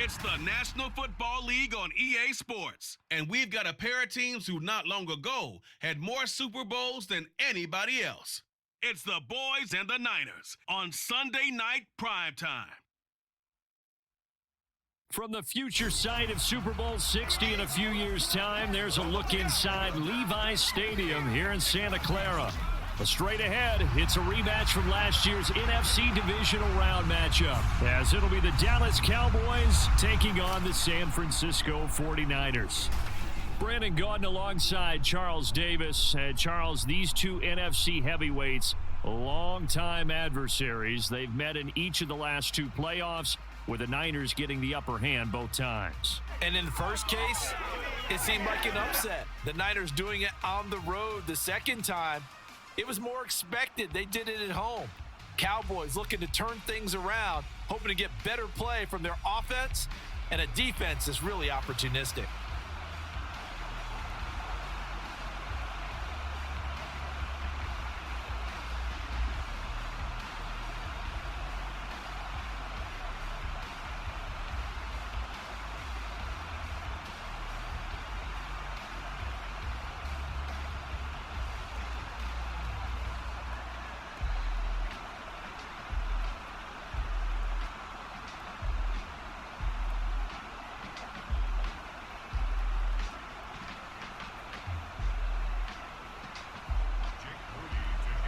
It's the National Football League on EA Sports. And we've got a pair of teams who not long ago had more Super Bowls than anybody else. It's the Boys and the Niners on Sunday Night Primetime. From the future site of Super Bowl 60 in a few years' time, there's a look inside Levi's Stadium here in Santa Clara. But straight ahead, it's a rematch from last year's NFC Divisional Round matchup, as it'll be the Dallas Cowboys taking on the San Francisco 49ers. Brandon Gaudin alongside Charles Davis. And Charles, these two NFC heavyweights, longtime adversaries. They've met in each of the last two playoffs, with the Niners getting the upper hand both times. And in the first case, it seemed like an upset. The Niners doing it on the road. The second time, it was more expected. They did it at home. Cowboys looking to turn things around, hoping to get better play from their offense and a defense that's really opportunistic.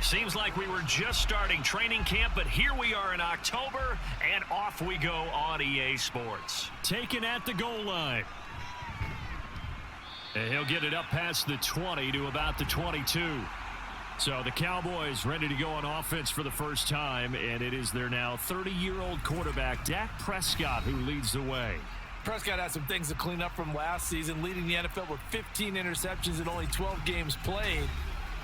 Seems like we were just starting training camp, but here we are in October, and off we go on EA Sports. Taken at the goal line. And he'll get it up past the 20 to about the 22. So the Cowboys ready to go on offense for the first time, and it is their now 30-year-old quarterback, Dak Prescott, who leads the way. Prescott has some things to clean up from last season, leading the NFL with 15 interceptions in only 12 games played.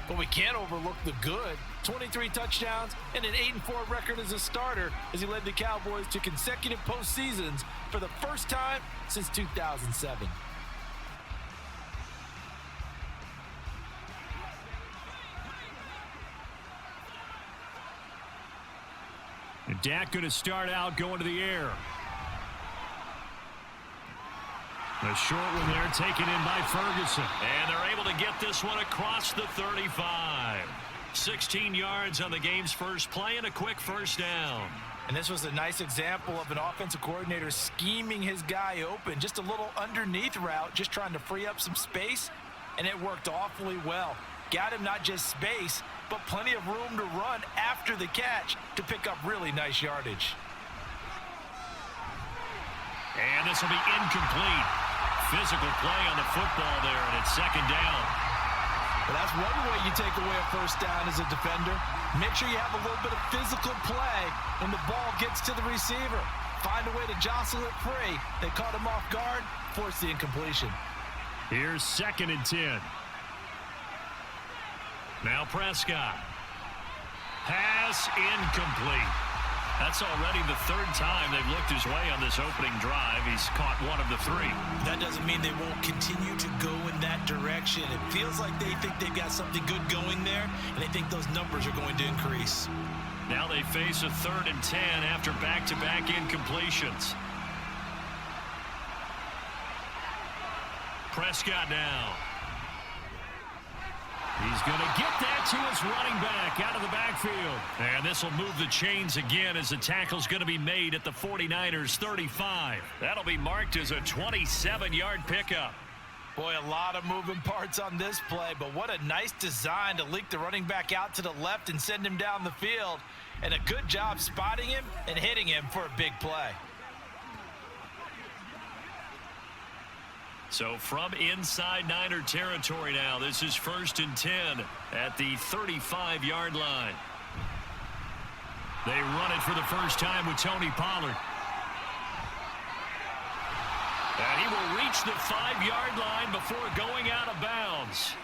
But we can't overlook the good. 23 touchdowns and an 8-4 record as a starter as he led the Cowboys to consecutive postseasons for the first time since 2007. And Dak going to start out going to the air. A short one there, taken in by Ferguson. And they're able to get this one across the 35. 16 yards on the game's first play and a quick first down. And this was a nice example of an offensive coordinator scheming his guy open. Just a little underneath route, just trying to free up some space, and it worked awfully well. Got him not just space, but plenty of room to run after the catch to pick up really nice yardage. And this will be incomplete. Physical play on the football there, and it's second down. Well, that's one way you take away a first down as a defender. Make sure you have a little bit of physical play when the ball gets to the receiver. Find a way to jostle it free. They caught him off guard, forced the incompletion. Here's 2nd and 10. Now Prescott. Pass incomplete. That's already the third time they've looked his way on this opening drive. He's caught one of the 3. That doesn't mean they won't continue to go in that direction. It feels like they think they've got something good going there, and they think those numbers are going to increase. Now they face a 3rd and 10 after back-to-back incompletions. Prescott now. He's going to get that to his running back out of the backfield. And this will move the chains again as the tackle's going to be made at the 49ers 35. That'll be marked as a 27-yard pickup. Boy, a lot of moving parts on this play, but what a nice design to leak the running back out to the left and send him down the field. And a good job spotting him and hitting him for a big play. So from inside Niner territory now, this is 1st and 10 at the 35-yard line. They run it for the first time with Tony Pollard. And he will reach the 5-yard line before going out of bounds.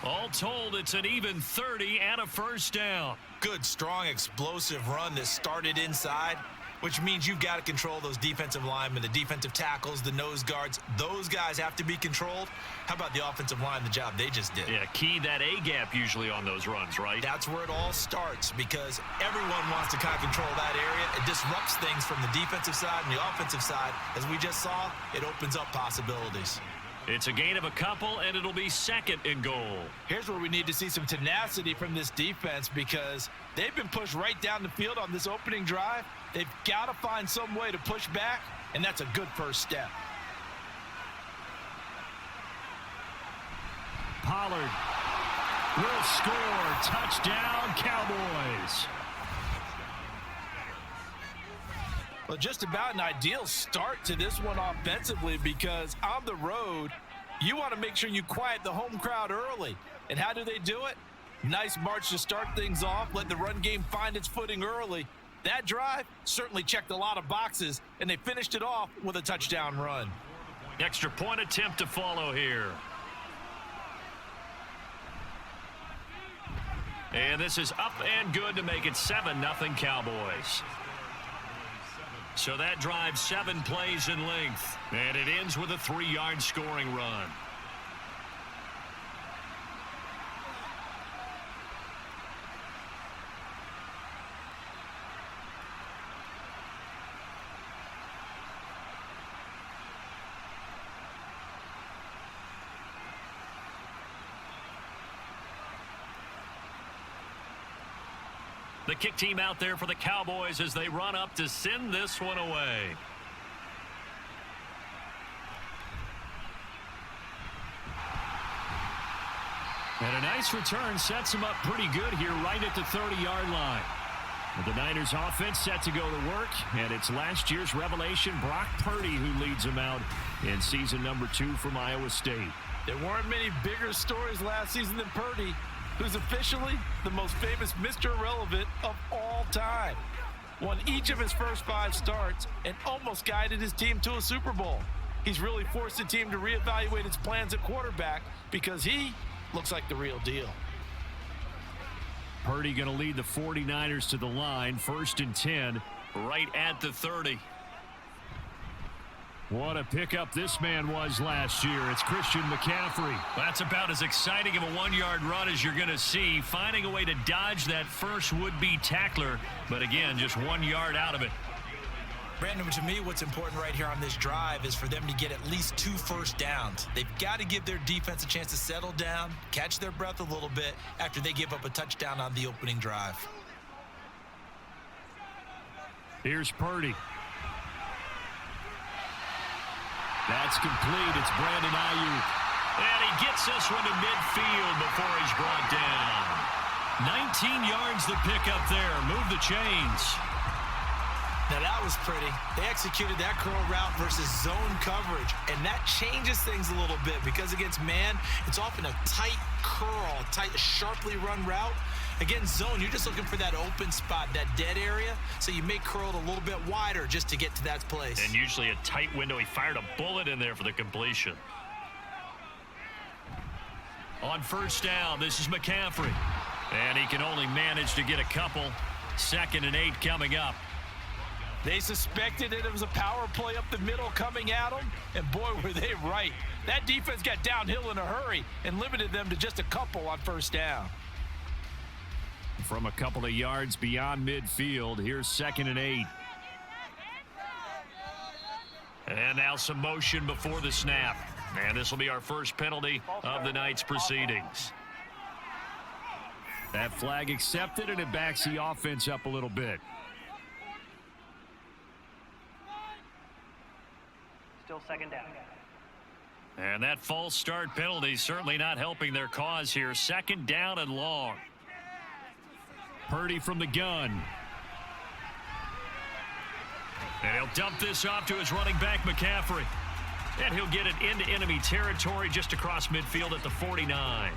All told, it's an even 30 and a first down. Good, strong, explosive run that started inside which means you've got to control those defensive linemen, the defensive tackles, the nose guards. Those guys have to be controlled. How about the offensive line, the job they just did? Yeah, key that A-gap usually on those runs, right? That's where it all starts because everyone wants to kind of control that area. It disrupts things from the defensive side and the offensive side. As we just saw, it opens up possibilities. It's a gain of a couple, and it'll be second and goal. Here's where we need to see some tenacity from this defense because they've been pushed right down the field on this opening drive. They've got to find some way to push back, and that's a good first step. Pollard will score. Touchdown, Cowboys. Well, just about an ideal start to this one offensively because on the road, you want to make sure you quiet the home crowd early. And how do they do it? Nice march to start things off, let the run game find its footing early. That drive certainly checked a lot of boxes, and they finished it off with a touchdown run. Extra point attempt to follow here. And this is up and good to make it 7-0 Cowboys. So that drive 7 plays in length, and it ends with a 3-yard scoring run. The kick team out there for the Cowboys as they run up to send this one away. And a nice return sets them up pretty good here right at the 30-yard line. With the Niners offense set to go to work, and it's last year's revelation, Brock Purdy, who leads them out in season number 2 from Iowa State. There weren't many bigger stories last season than Purdy, who's officially the most famous Mr. Irrelevant of all time. Won each of his first 5 starts and almost guided his team to a Super Bowl. He's really forced the team to reevaluate its plans at quarterback because he looks like the real deal. Purdy going to lead the 49ers to the line, 1st and 10, right at the 30. What a pickup this man was last year. It's Christian McCaffrey. That's about as exciting of a 1-yard run as you're going to see, finding a way to dodge that first would-be tackler, but again, just 1 yard out of it. Brandon, to me, what's important right here on this drive is for them to get at least 2 first downs. They've got to give their defense a chance to settle down, catch their breath a little bit after they give up a touchdown on the opening drive. Here's Purdy. That's complete. It's Brandon Ayuk. And he gets this one to midfield before he's brought down. 19 yards the pickup there. Move the chains. Now that was pretty. They executed that curl route versus zone coverage, and that changes things a little bit because against man, it's often a tight curl, tight, sharply run route. Against zone, you're just looking for that open spot, that dead area, so you may curl it a little bit wider just to get to that place. And usually a tight window. He fired a bullet in there for the completion. On first down, this is McCaffrey. And he can only manage to get a couple. 2nd and 8 coming up. They suspected that it was a power play up the middle coming at them, and boy, were they right. That defense got downhill in a hurry and limited them to just a couple on first down. From a couple of yards beyond midfield, here's 2nd and 8. And now some motion before the snap. And this will be our first penalty of the night's proceedings. That flag accepted, and it backs the offense up a little bit. Still 2nd down. And that false start penalty certainly not helping their cause here. 2nd down and long. Purdy from the gun. And he'll dump this off to his running back, McCaffrey. And he'll get it into enemy territory just across midfield at the 49.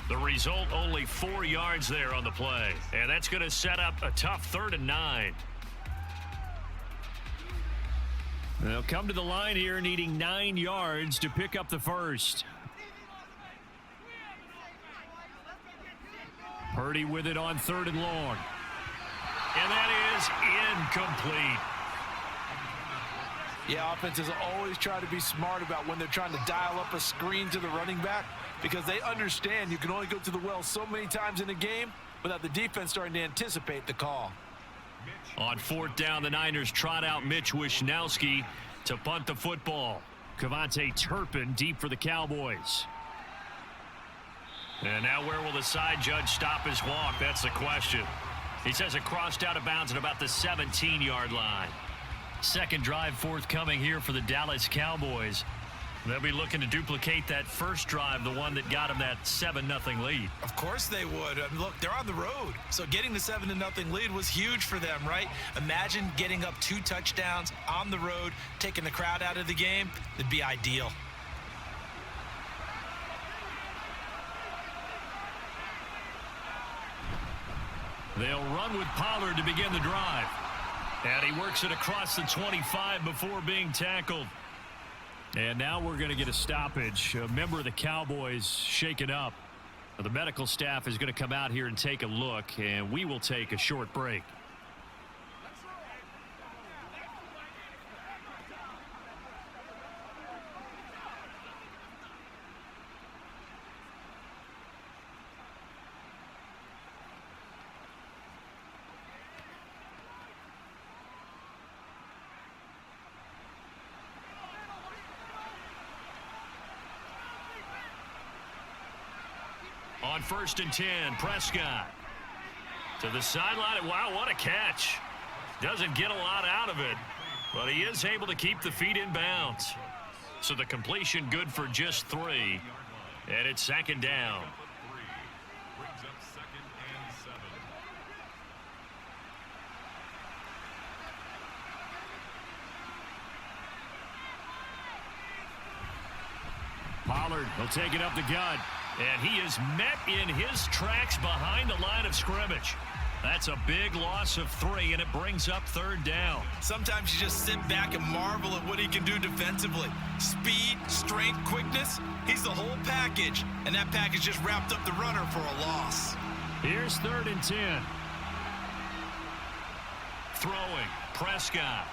The result, only 4 yards there on the play. And that's going to set up a tough 3rd and 9. They'll come to the line here needing 9 yards to pick up the first. Purdy with it on 3rd and long. And that is incomplete. Yeah, offenses always try to be smart about when they're trying to dial up a screen to the running back because they understand you can only go to the well so many times in a game without the defense starting to anticipate the call. On 4th down, the Niners trot out Mitch Wishnowski to punt the football. Kevontae Turpin deep for the Cowboys. And now where will the side judge stop his walk? That's the question. He says it crossed out of bounds at about the 17-yard line. Second drive forthcoming here for the Dallas Cowboys. They'll be looking to duplicate that first drive, the one that got them that 7-0 lead. Of course they would. I mean, look, they're on the road. So getting the 7-0 lead was huge for them, right? Imagine getting up 2 touchdowns on the road, taking the crowd out of the game. It'd be ideal. They'll run with Pollard to begin the drive. And he works it across the 25 before being tackled. And now we're going to get a stoppage. A member of the Cowboys shaken up. The medical staff is going to come out here and take a look, and we will take a short break. On 1st and 10, Prescott to the sideline. Wow, what a catch. Doesn't get a lot out of it, but he is able to keep the feet in bounds. So the completion good for just 3, and it's 2nd down. Pollard will take it up the gut. And he is met in his tracks behind the line of scrimmage. That's a big loss of 3, and it brings up 3rd down. Sometimes you just sit back and marvel at what he can do defensively. Speed, strength, quickness, he's the whole package. And that package just wrapped up the runner for a loss. Here's 3rd and 10. Throwing, Prescott.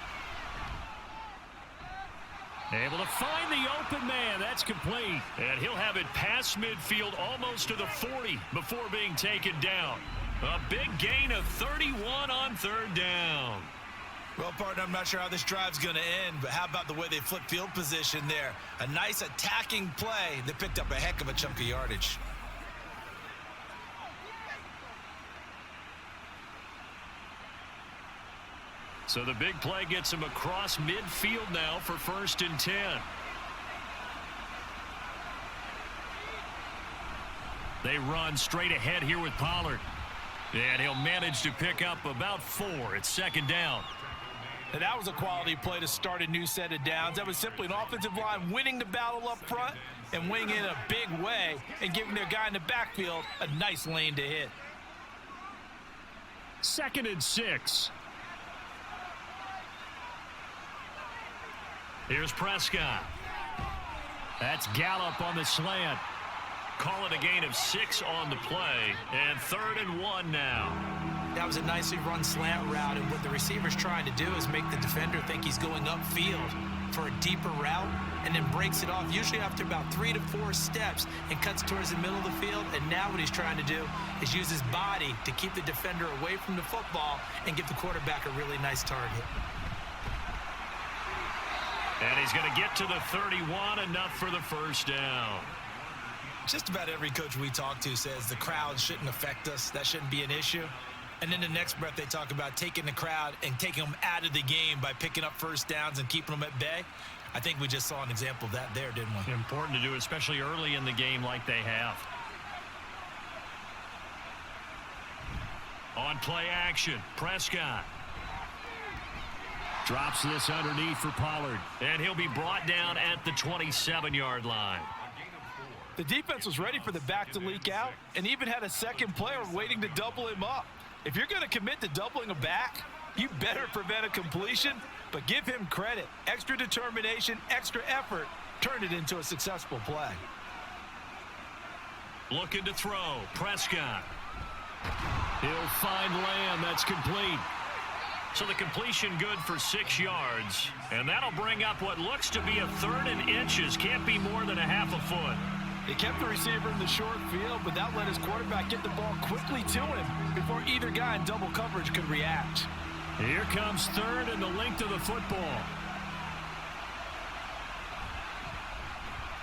Able to find the open man. That's complete. And he'll have it past midfield almost to the 40 before being taken down. A big gain of 31 on 3rd down. Well, partner, I'm not sure how this drive's going to end, but how about the way they flipped field position there? A nice attacking play that picked up a heck of a chunk of yardage. So the big play gets him across midfield now for 1st and 10. They run straight ahead here with Pollard. And he'll manage to pick up about 4. It's 2nd down. And that was a quality play to start a new set of downs. That was simply an offensive line winning the battle up front and winning in a big way and giving their guy in the backfield a nice lane to hit. 2nd and 6. Here's Prescott. That's Gallup on the slant. Call it a gain of 6 on the play. And 3rd and 1 now. That was a nicely run slant route. And what the receiver's trying to do is make the defender think he's going upfield for a deeper route and then breaks it off, usually after about 3 to 4 steps, and cuts towards the middle of the field. And now what he's trying to do is use his body to keep the defender away from the football and give the quarterback a really nice target. And he's going to get to the 31, enough for the 1st down. Just about every coach we talk to says the crowd shouldn't affect us. That shouldn't be an issue. And then the next breath they talk about taking the crowd and taking them out of the game by picking up 1st downs and keeping them at bay. I think we just saw an example of that there, didn't we? Important to do, especially early in the game like they have. On play action, Prescott. Drops this underneath for Pollard. And he'll be brought down at the 27-yard line. The defense was ready for the back to leak out and even had a second player waiting to double him up. If you're going to commit to doubling a back, you better prevent a completion, but give him credit. Extra determination, extra effort, turned it into a successful play. Looking to throw, Prescott. He'll find Lamb. That's That's complete. So the completion good for 6 yards. And that'll bring up what looks to be a 3rd and inches. Can't be more than a half a foot. He kept the receiver in the short field, but that let his quarterback get the ball quickly to him before either guy in double coverage could react. Here comes 3rd and the length of the football.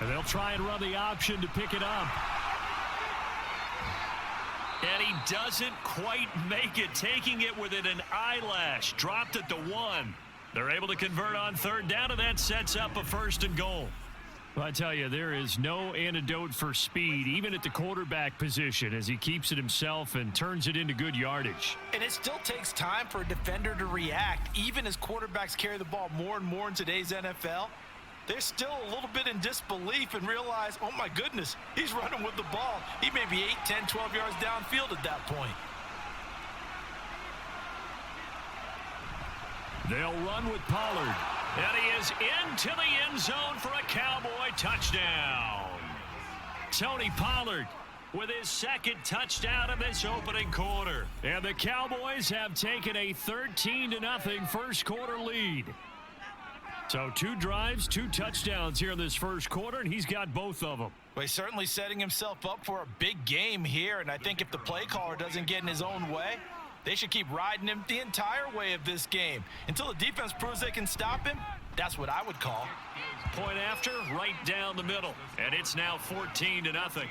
And they'll try and run the option to pick it up. And he doesn't quite make it, taking it within an eyelash. Dropped it to 1. They're able to convert on 3rd down, and that sets up a 1st and goal. Well, I tell you, there is no antidote for speed, even at the quarterback position, as he keeps it himself and turns it into good yardage. And it still takes time for a defender to react. Even as quarterbacks carry the ball more and more in today's NFL, they're still a little bit in disbelief and realize, oh my goodness, he's running with the ball. He may be 8, 10, 12 yards downfield at that point. They'll run with Pollard. And he is into the end zone for a Cowboy touchdown. Tony Pollard with his 2nd touchdown of this opening quarter. And the Cowboys have taken a 13-0 first quarter lead. So 2 drives, 2 touchdowns here in this first quarter, and he's got both of them. Well, he's certainly setting himself up for a big game here, and I think if the play caller doesn't get in his own way, they should keep riding him the entire way of this game. Until the defense proves they can stop him, that's what I would call. Point after, right down the middle, and it's now 14-0.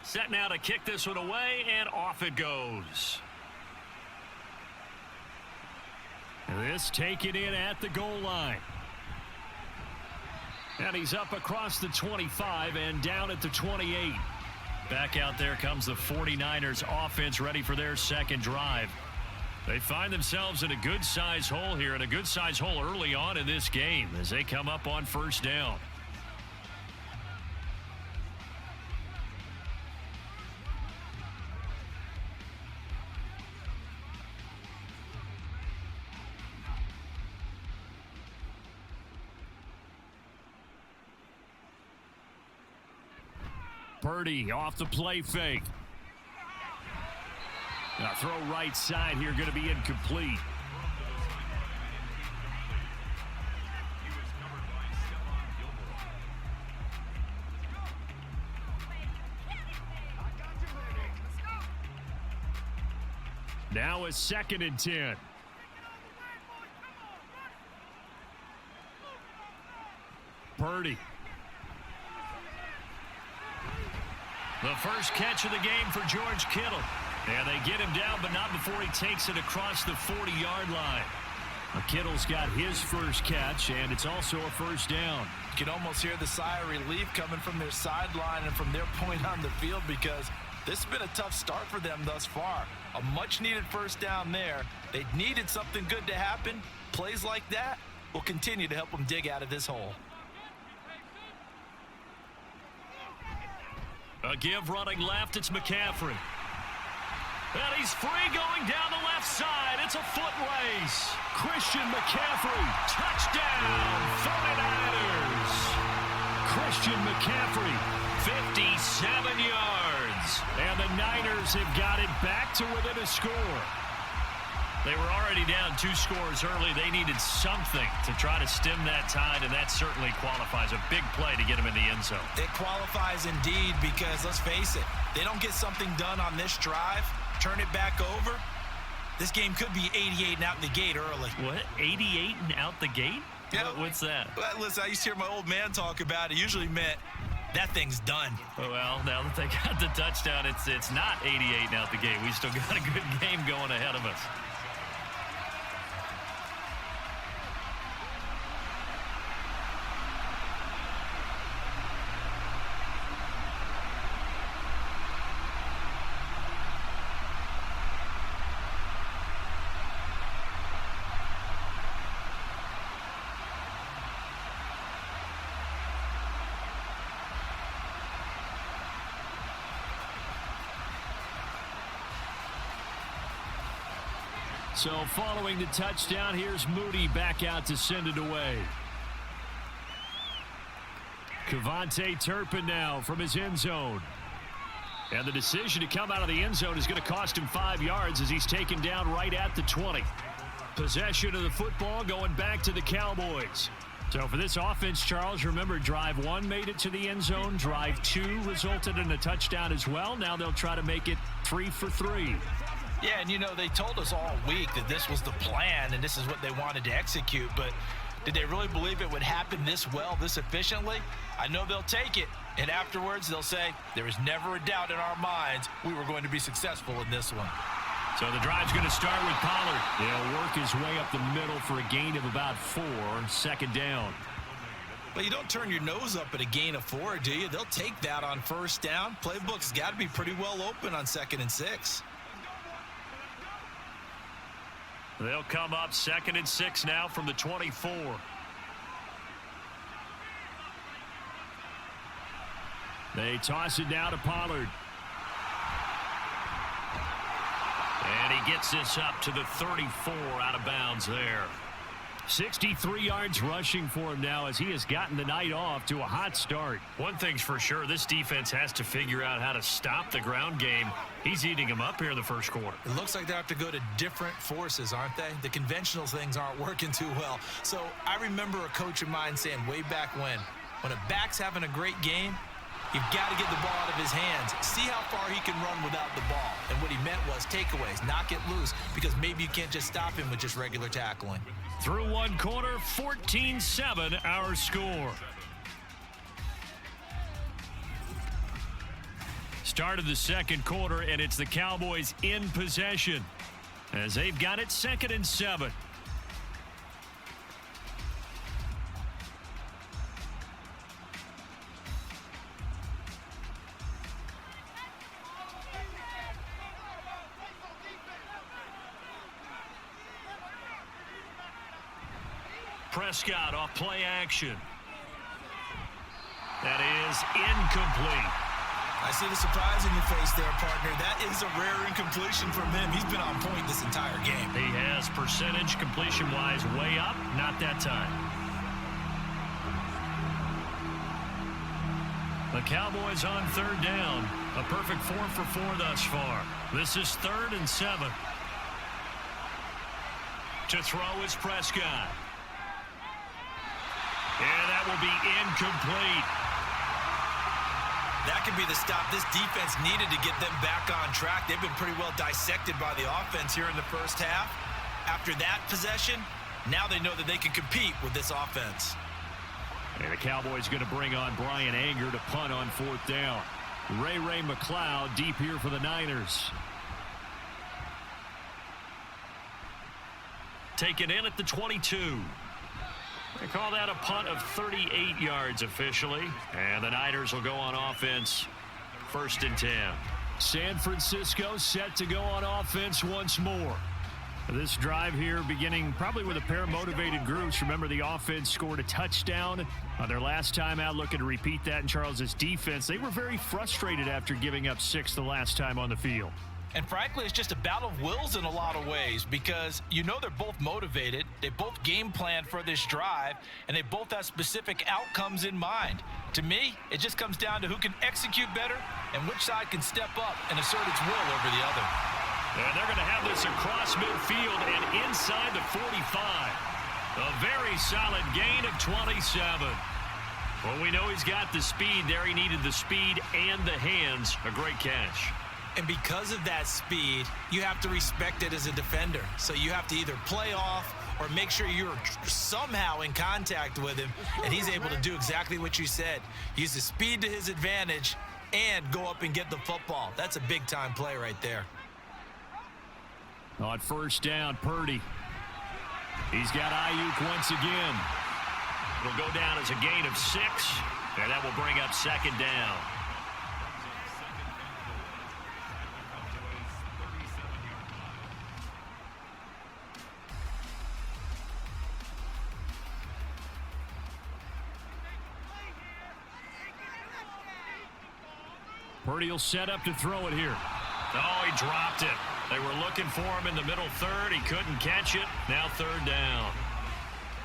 Set now to kick this one away, and off it goes. And this taken in at the goal line. And he's up across the 25 and down at the 28. Back out there comes the 49ers offense, ready for their 2nd drive. They find themselves in a good-size hole here, and a good-size hole early on in this game as they come up on 1st down. Purdy off the play fake. Now throw right side here, going to be incomplete. Now a 2nd and 10. Purdy. The first catch of the game for George Kittle. And they get him down, but not before he takes it across the 40-yard line. Kittle's got his first catch, and it's also a 1st down. You can almost hear the sigh of relief coming from their sideline and from their point on the field, because this has been a tough start for them thus far. A much-needed 1st down there. They needed something good to happen. Plays like that will continue to help them dig out of this hole. A give running left, it's McCaffrey. And he's free going down the left side. It's a foot race. Christian McCaffrey, touchdown, 49ers. Christian McCaffrey, 57 yards. And the Niners have got it back to within a score. They were already down 2 scores early. They needed something to try to stem that tide, and that certainly qualifies. A big play to get them in the end zone. It qualifies indeed, because let's face it, they don't get something done on this drive, turn it back over, this game could be 88 and out the gate early. What? 88 and out the gate? Yeah. What's that? Well, listen, I used to hear my old man talk about it. Usually meant that thing's done. Well, now that they got the touchdown, it's not 88 and out the gate. We still got a good game going ahead of us. So following the touchdown, here's Moody back out to send it away. Kevontae Turpin now from his end zone. And the decision to come out of the end zone is going to cost him 5 yards as he's taken down right at the 20. Possession of the football going back to the Cowboys. So for this offense, Charles, remember, drive 1 made it to the end zone. Drive 2 resulted in a touchdown as well. Now they'll try to make it 3 for 3. Yeah, and you know, they told us all week that this was the plan and this is what they wanted to execute, but did they really believe it would happen this well, this efficiently? I know they'll take it, and afterwards they'll say, there was never a doubt in our minds we were going to be successful in this one. So the drive's going to start with Pollard. He'll work his way up the middle for a gain of about 4, second down. But you don't turn your nose up at a gain of 4, do you? They'll take that on first down. Playbook's got to be pretty well open on 2nd and 6. They'll come up 2nd and 6 now from the 24. They toss it down to Pollard. And he gets this up to the 34 out of bounds there. 63 yards rushing for him now as he has gotten the night off to a hot start. One thing's for sure, this defense has to figure out how to stop the ground game. He's eating them up here in the first quarter. It looks like they have to go to different forces, aren't they? The conventional things aren't working too well. So I remember a coach of mine saying way back when a back's having a great game, you've got to get the ball out of his hands. See how far he can run without the ball. And what he meant was takeaways, knock it loose, because maybe you can't just stop him with just regular tackling. Through one quarter, 14-7 our score. Start of the second quarter, and it's the Cowboys in possession as they've got it 2nd and 7. Prescott off play action. That is incomplete. I see the surprise in your face there, partner. That is a rare incompletion from him. He's been on point this entire game. He has percentage completion-wise way up. Not that time. The Cowboys on 3rd down. A perfect 4 for 4 thus far. This is 3rd and 7. To throw is Prescott. And that will be incomplete. That could be the stop this defense needed to get them back on track. They've been pretty well dissected by the offense here in the first half. After that possession, now they know that they can compete with this offense. And the Cowboys going to bring on Brian Anger to punt on 4th down. Ray McLeod deep here for the Niners. Taken in at the 22. They call that a punt of 38 yards officially. And the Niners will go on offense 1st and 10. San Francisco set to go on offense once more. This drive here beginning probably with a pair of motivated groups. Remember, the offense scored a touchdown on their last time out. Looking to repeat that in Charles's defense. They were very frustrated after giving up 6 the last time on the field. And frankly, it's just a battle of wills in a lot of ways because you know they're both motivated. They both game plan for this drive, and they both have specific outcomes in mind. To me, it just comes down to who can execute better and which side can step up and assert its will over the other. And they're going to have this across midfield and inside the 45. A very solid gain of 27. Well, we know he's got the speed there. He needed the speed and the hands. A great catch. And because of that speed, you have to respect it as a defender. So you have to either play off or make sure you're somehow in contact with him, and he's able to do exactly what you said. Use the speed to his advantage and go up and get the football. That's a big-time play right there. On 1st down, Purdy. He's got Ayuk once again. It'll go down as a gain of 6, and that will bring up 2nd down. Purdy will set up to throw it here. Oh, he dropped it. They were looking for him in the middle third. He couldn't catch it. Now third down.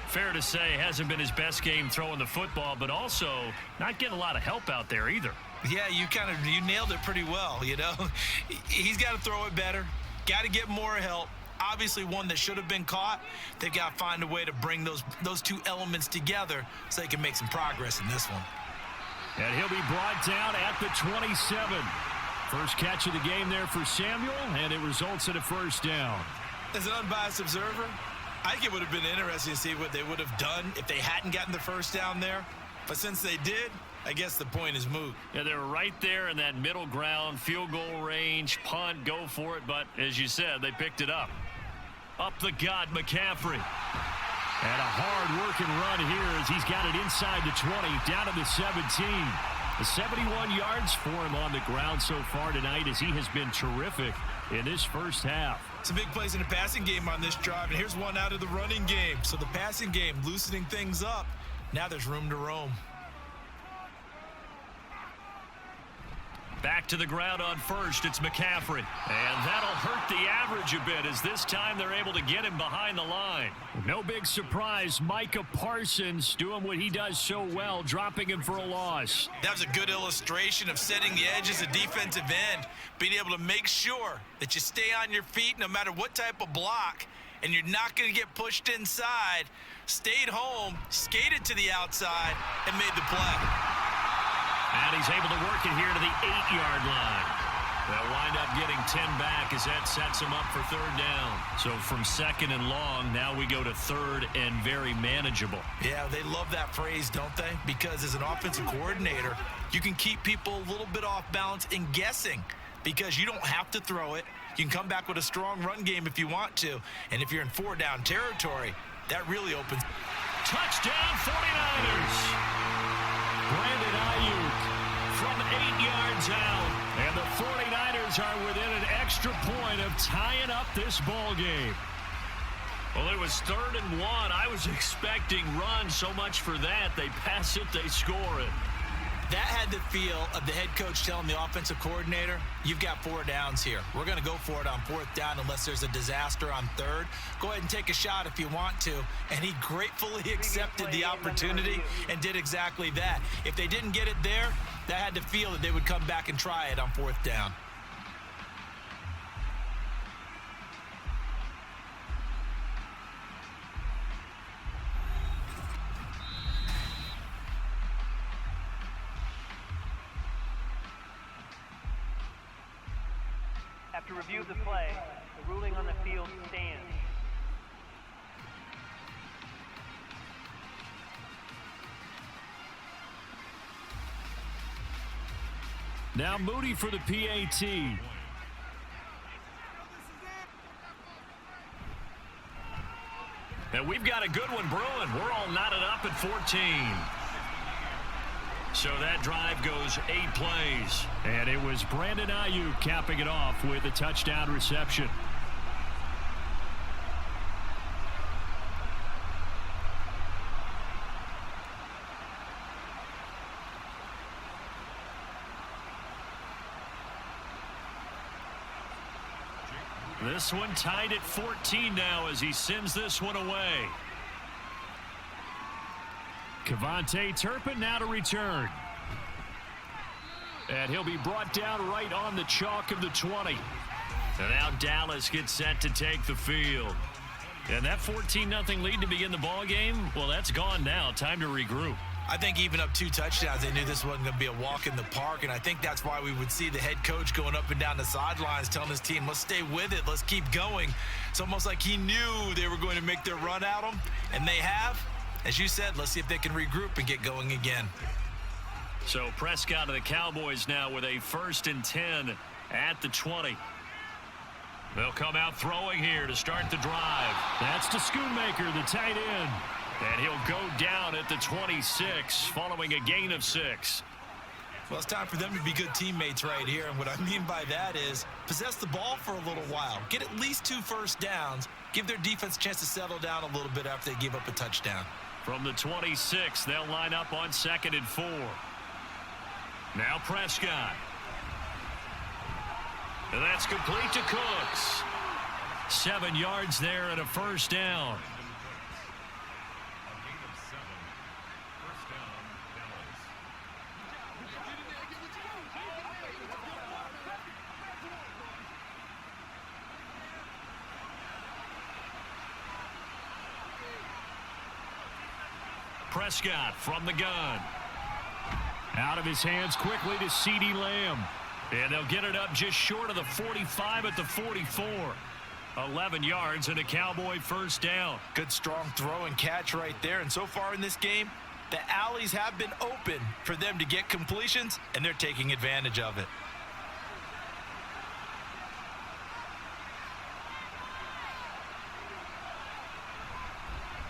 Fair to say, hasn't been his best game throwing the football, but also not getting a lot of help out there either. Yeah, you nailed it pretty well, you know. He's got to throw it better. Got to get more help. Obviously one that should have been caught. They've got to find a way to bring those two elements together so they can make some progress in this one. And he'll be brought down at the 27. First catch of the game there for Samuel, and it results in a first down. As an unbiased observer, I think it would have been interesting to see what they would have done if they hadn't gotten the first down there. But since they did, I guess the point is moot. Yeah, they were right there in that middle ground, field goal range, punt, go for it. But as you said, they picked it up. Up the gut, McCaffrey. And a hard-working run here as he's got it inside the 20, down to the 17. The 71 yards for him on the ground so far tonight as he has been terrific in this first half. Some big plays in the passing game on this drive, and here's one out of the running game. So the passing game loosening things up. Now there's room to roam. Back to the ground on first, it's McCaffrey. And that'll hurt the average a bit as this time they're able to get him behind the line. No big surprise, Micah Parsons doing what he does so well, dropping him for a loss. That was a good illustration of setting the edge as a defensive end, being able to make sure that you stay on your feet no matter what type of block, and you're not going to get pushed inside. Stayed home, skated to the outside, and made the play. And he's able to work it here to the 8-yard line. They'll wind up getting 10 back as that sets him up for third down. So from second and long, now we go to third and very manageable. Yeah, they love that phrase, don't they? Because as an offensive coordinator, you can keep people a little bit off balance and guessing because you don't have to throw it. You can come back with a strong run game if you want to. And if you're in 4-down territory, that really opens. Touchdown 49ers. Brandon Ayuk from 8 yards out. And the 49ers are within an extra point of tying up this ball game. Well, it was 3rd and 1. I was expecting run so much for that. They pass it, they score it. That had the feel of the head coach telling the offensive coordinator, you've got 4 downs here. We're going to go for it on 4th down unless there's a disaster on 3rd. Go ahead and take a shot if you want to. And he gratefully accepted the opportunity and did exactly that. If they didn't get it there, that had to feel that they would come back and try it on 4th down. After review of the play, the ruling on the field stands. Now Moody for the PAT. And we've got a good one brewing. We're all knotted up at 14. So that drive goes 8 plays. And it was Brandon Ayuk capping it off with a touchdown reception. This one tied at 14 now as he sends this one away. Kevontae Turpin now to return. And he'll be brought down right on the chalk of the 20. And now Dallas gets set to take the field. And that 14-0 lead to begin the ball game, well, that's gone now. Time to regroup. I think even up 2 touchdowns, they knew this wasn't going to be a walk in the park, and I think that's why we would see the head coach going up and down the sidelines telling his team, let's stay with it, let's keep going. It's almost like he knew they were going to make their run at him, and they have. As you said, let's see if they can regroup and get going again. So Prescott of the Cowboys now with a 1st and 10 at the 20. They'll come out throwing here to start the drive. That's to Schoonmaker, the tight end. And he'll go down at the 26 following a gain of 6. Well, it's time for them to be good teammates right here. And what I mean by that is possess the ball for a little while. Get at least 2 first downs. Give their defense a chance to settle down a little bit after they give up a touchdown. From the 26, they'll line up on 2nd and 4. Now Prescott. And that's complete to Cooks. 7 yards there and a first down. Prescott from the gun. Out of his hands quickly to CeeDee Lamb. And they'll get it up just short of the 45 at the 44. 11 yards and a Cowboy first down. Good strong throw and catch right there. And so far in this game, the alleys have been open for them to get completions, and they're taking advantage of it.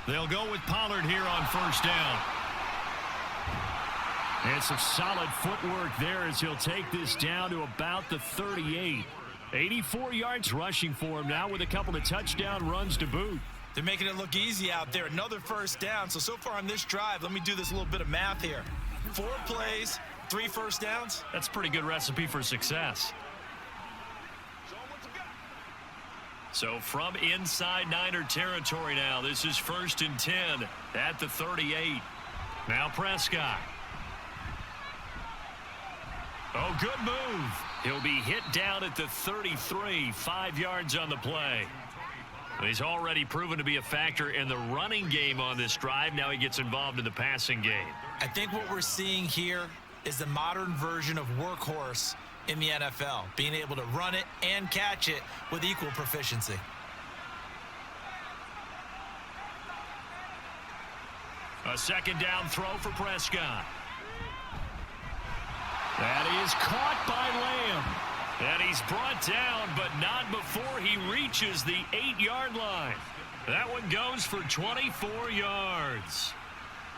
They'll go with Pollard here on first down. And some solid footwork there as he'll take this down to about the 38. 84 yards rushing for him now with a couple of touchdown runs to boot. They're making it look easy out there. Another first down. So far on this drive, let me do this little bit of math here. 4 plays, 3 first downs. That's a pretty good recipe for success. So from inside Niner territory now, this is 1st and 10 at the 38. Now Prescott. Oh, good move. He'll be hit down at the 33, 5 yards on the play. He's already proven to be a factor in the running game on this drive. Now he gets involved in the passing game. I think what we're seeing here is the modern version of workhorse in the NFL, being able to run it and catch it with equal proficiency. A second down throw for Prescott. That is caught by Lamb. And he's brought down, but not before he reaches the 8-yard line. That one goes for 24 yards.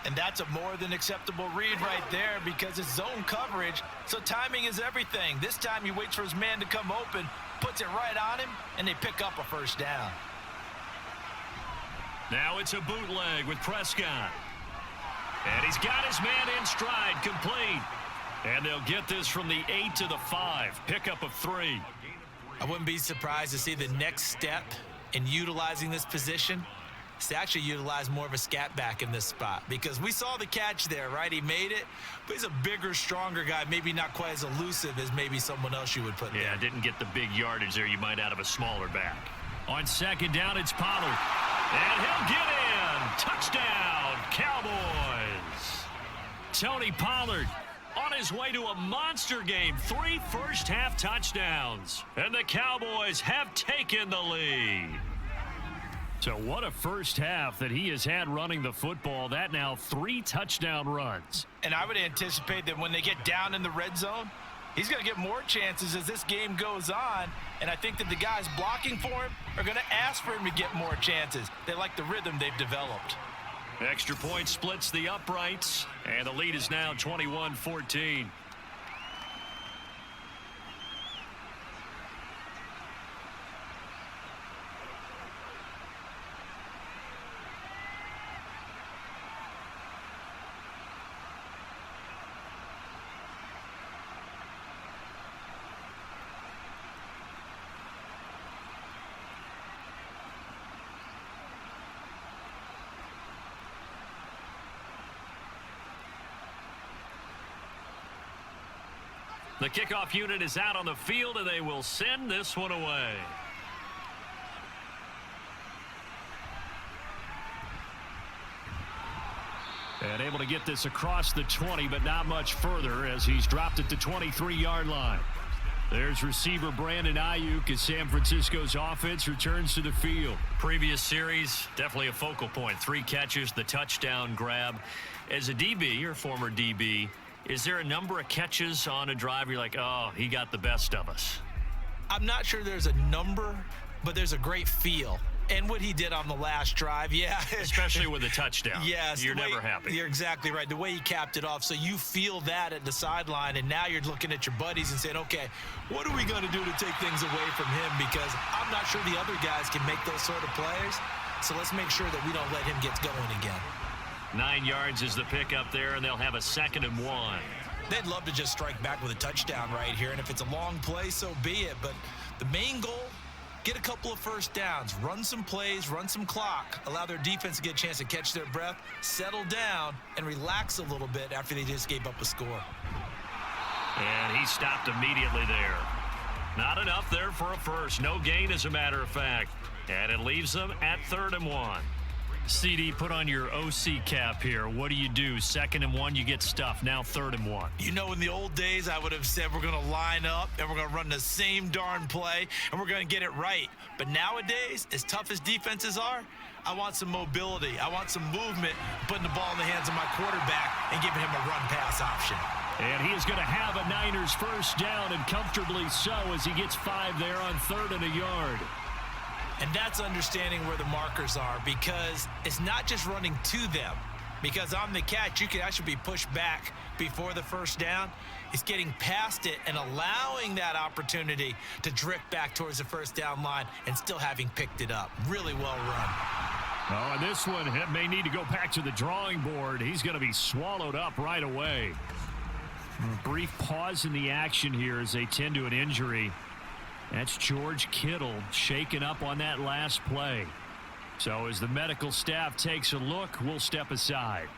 And that's a more than acceptable read right there because it's zone coverage, so timing is everything. This time he waits for his man to come open, puts it right on him, and they pick up a first down. Now it's a bootleg with Prescott. And he's got his man in stride, complete. And they'll get this from the 8 to the 5, pickup of 3. I wouldn't be surprised to see the next step in utilizing this position is to actually utilize more of a scat back in this spot, because we saw the catch there, right? He made it, but he's a bigger, stronger guy, maybe not quite as elusive as maybe someone else you would put there. Yeah, didn't get the big yardage there you might out of a smaller back. On second down, it's Pollard. And he'll get in. Touchdown, Cowboys. Tony Pollard on his way to a monster game. 3 first-half touchdowns. And the Cowboys have taken the lead. So what a first half that he has had running the football. That now 3 touchdown runs. And I would anticipate that when they get down in the red zone, he's going to get more chances as this game goes on. And I think that the guys blocking for him are going to ask for him to get more chances. They like the rhythm they've developed. Extra point splits the uprights, and the lead is now 21-14. The kickoff unit is out on the field, and they will send this one away. And able to get this across the 20, but not much further as he's dropped at the 23-yard line. There's receiver Brandon Ayuk as San Francisco's offense returns to the field. Previous series, definitely a focal point. 3 catches, the touchdown grab. As a DB, or former DB, is there a number of catches on a drive you're like, oh, he got the best of us? I'm not sure there's a number, but there's a great feel. And what he did on the last drive, yeah. Especially with a touchdown. Yes. You're never happy. You're exactly right. The way he capped it off, so you feel that at the sideline, and now you're looking at your buddies and saying, okay, what are we going to do to take things away from him? Because I'm not sure the other guys can make those sort of plays. So let's make sure that we don't let him get going again. 9 yards is the pickup there, and they'll have a 2nd and 1. They'd love to just strike back with a touchdown right here, and if it's a long play, so be it. But the main goal, get a couple of first downs, run some plays, run some clock, allow their defense to get a chance to catch their breath, settle down, and relax a little bit after they just gave up a score. And he stopped immediately there. Not enough there for a first. No gain, as a matter of fact. And it leaves them at 3rd and 1. CD, put on your OC cap here. What do you do? 2nd and 1, you get stuffed. Now 3rd and 1. You know, in the old days, I would have said we're going to line up and we're going to run the same darn play and we're going to get it right. But nowadays, as tough as defenses are, I want some mobility. I want some movement, putting the ball in the hands of my quarterback and giving him a run-pass option. And he is going to have a Niners first down, and comfortably so, as he gets 5 there on 3rd and a yard. And that's understanding where the markers are, because it's not just running to them. Because on the catch, you can actually be pushed back before the first down. It's getting past it and allowing that opportunity to drift back towards the first down line and still having picked it up. Really well run. Oh, and this one may need to go back to the drawing board. He's going to be swallowed up right away. A brief pause in the action here as they tend to an injury. That's George Kittle shaken up on that last play. So as the medical staff takes a look, we'll step aside.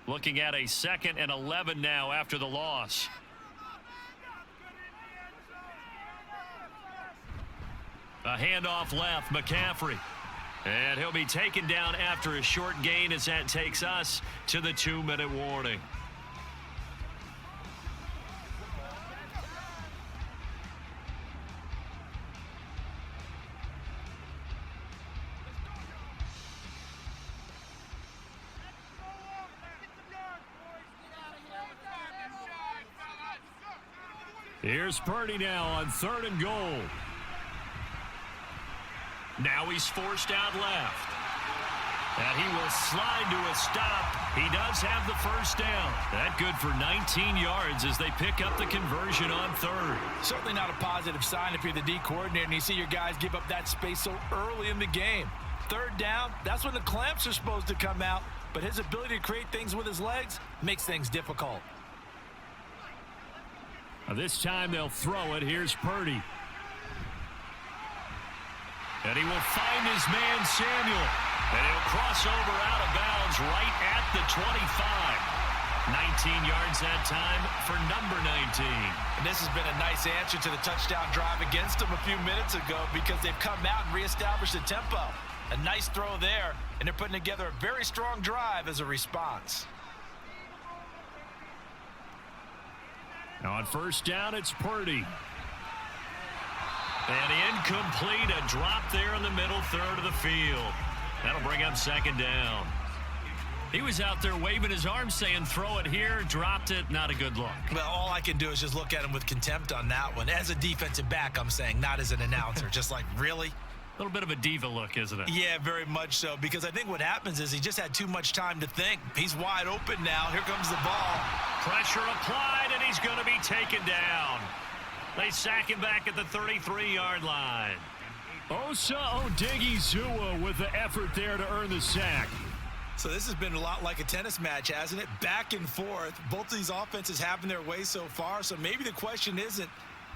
Looking at a 2nd and 11 now after the loss. A handoff left, McCaffrey. And he'll be taken down after a short gain as that takes us to the 2-minute warning. Here's Purdy now on 3rd and goal. Now he's forced out left. And he will slide to a stop. He does have the first down. That good for 19 yards as they pick up the conversion on 3rd. Certainly not a positive sign if you're the D coordinator and you see your guys give up that space so early in the game. 3rd down, that's when the clamps are supposed to come out. But his ability to create things with his legs makes things difficult. Now this time they'll throw it. Here's Purdy. And he will find his man, Samuel. And he'll cross over out of bounds right at the 25. 19 yards that time for number 19. And this has been a nice answer to the touchdown drive against them a few minutes ago because they've come out and reestablished the tempo. A nice throw there, and they're putting together a very strong drive as a response. Now on first down, it's Purdy. And incomplete, a drop there in the middle third of the field. That'll bring up 2nd down. He was out there waving his arms saying, throw it here, dropped it, not a good look. Well, all I can do is just look at him with contempt on that one. As a defensive back, I'm saying, not as an announcer. Just like, really? A little bit of a diva look, isn't it? Yeah, very much so, because I think what happens is he just had too much time to think. He's wide open now. Here comes the ball. Pressure applied, and he's going to be taken down. They sack him back at the 33-yard line. Osa Odigizua with the effort there to earn the sack. So this has been a lot like a tennis match, hasn't it? Back and forth. Both of these offenses having their way so far. So maybe the question isn't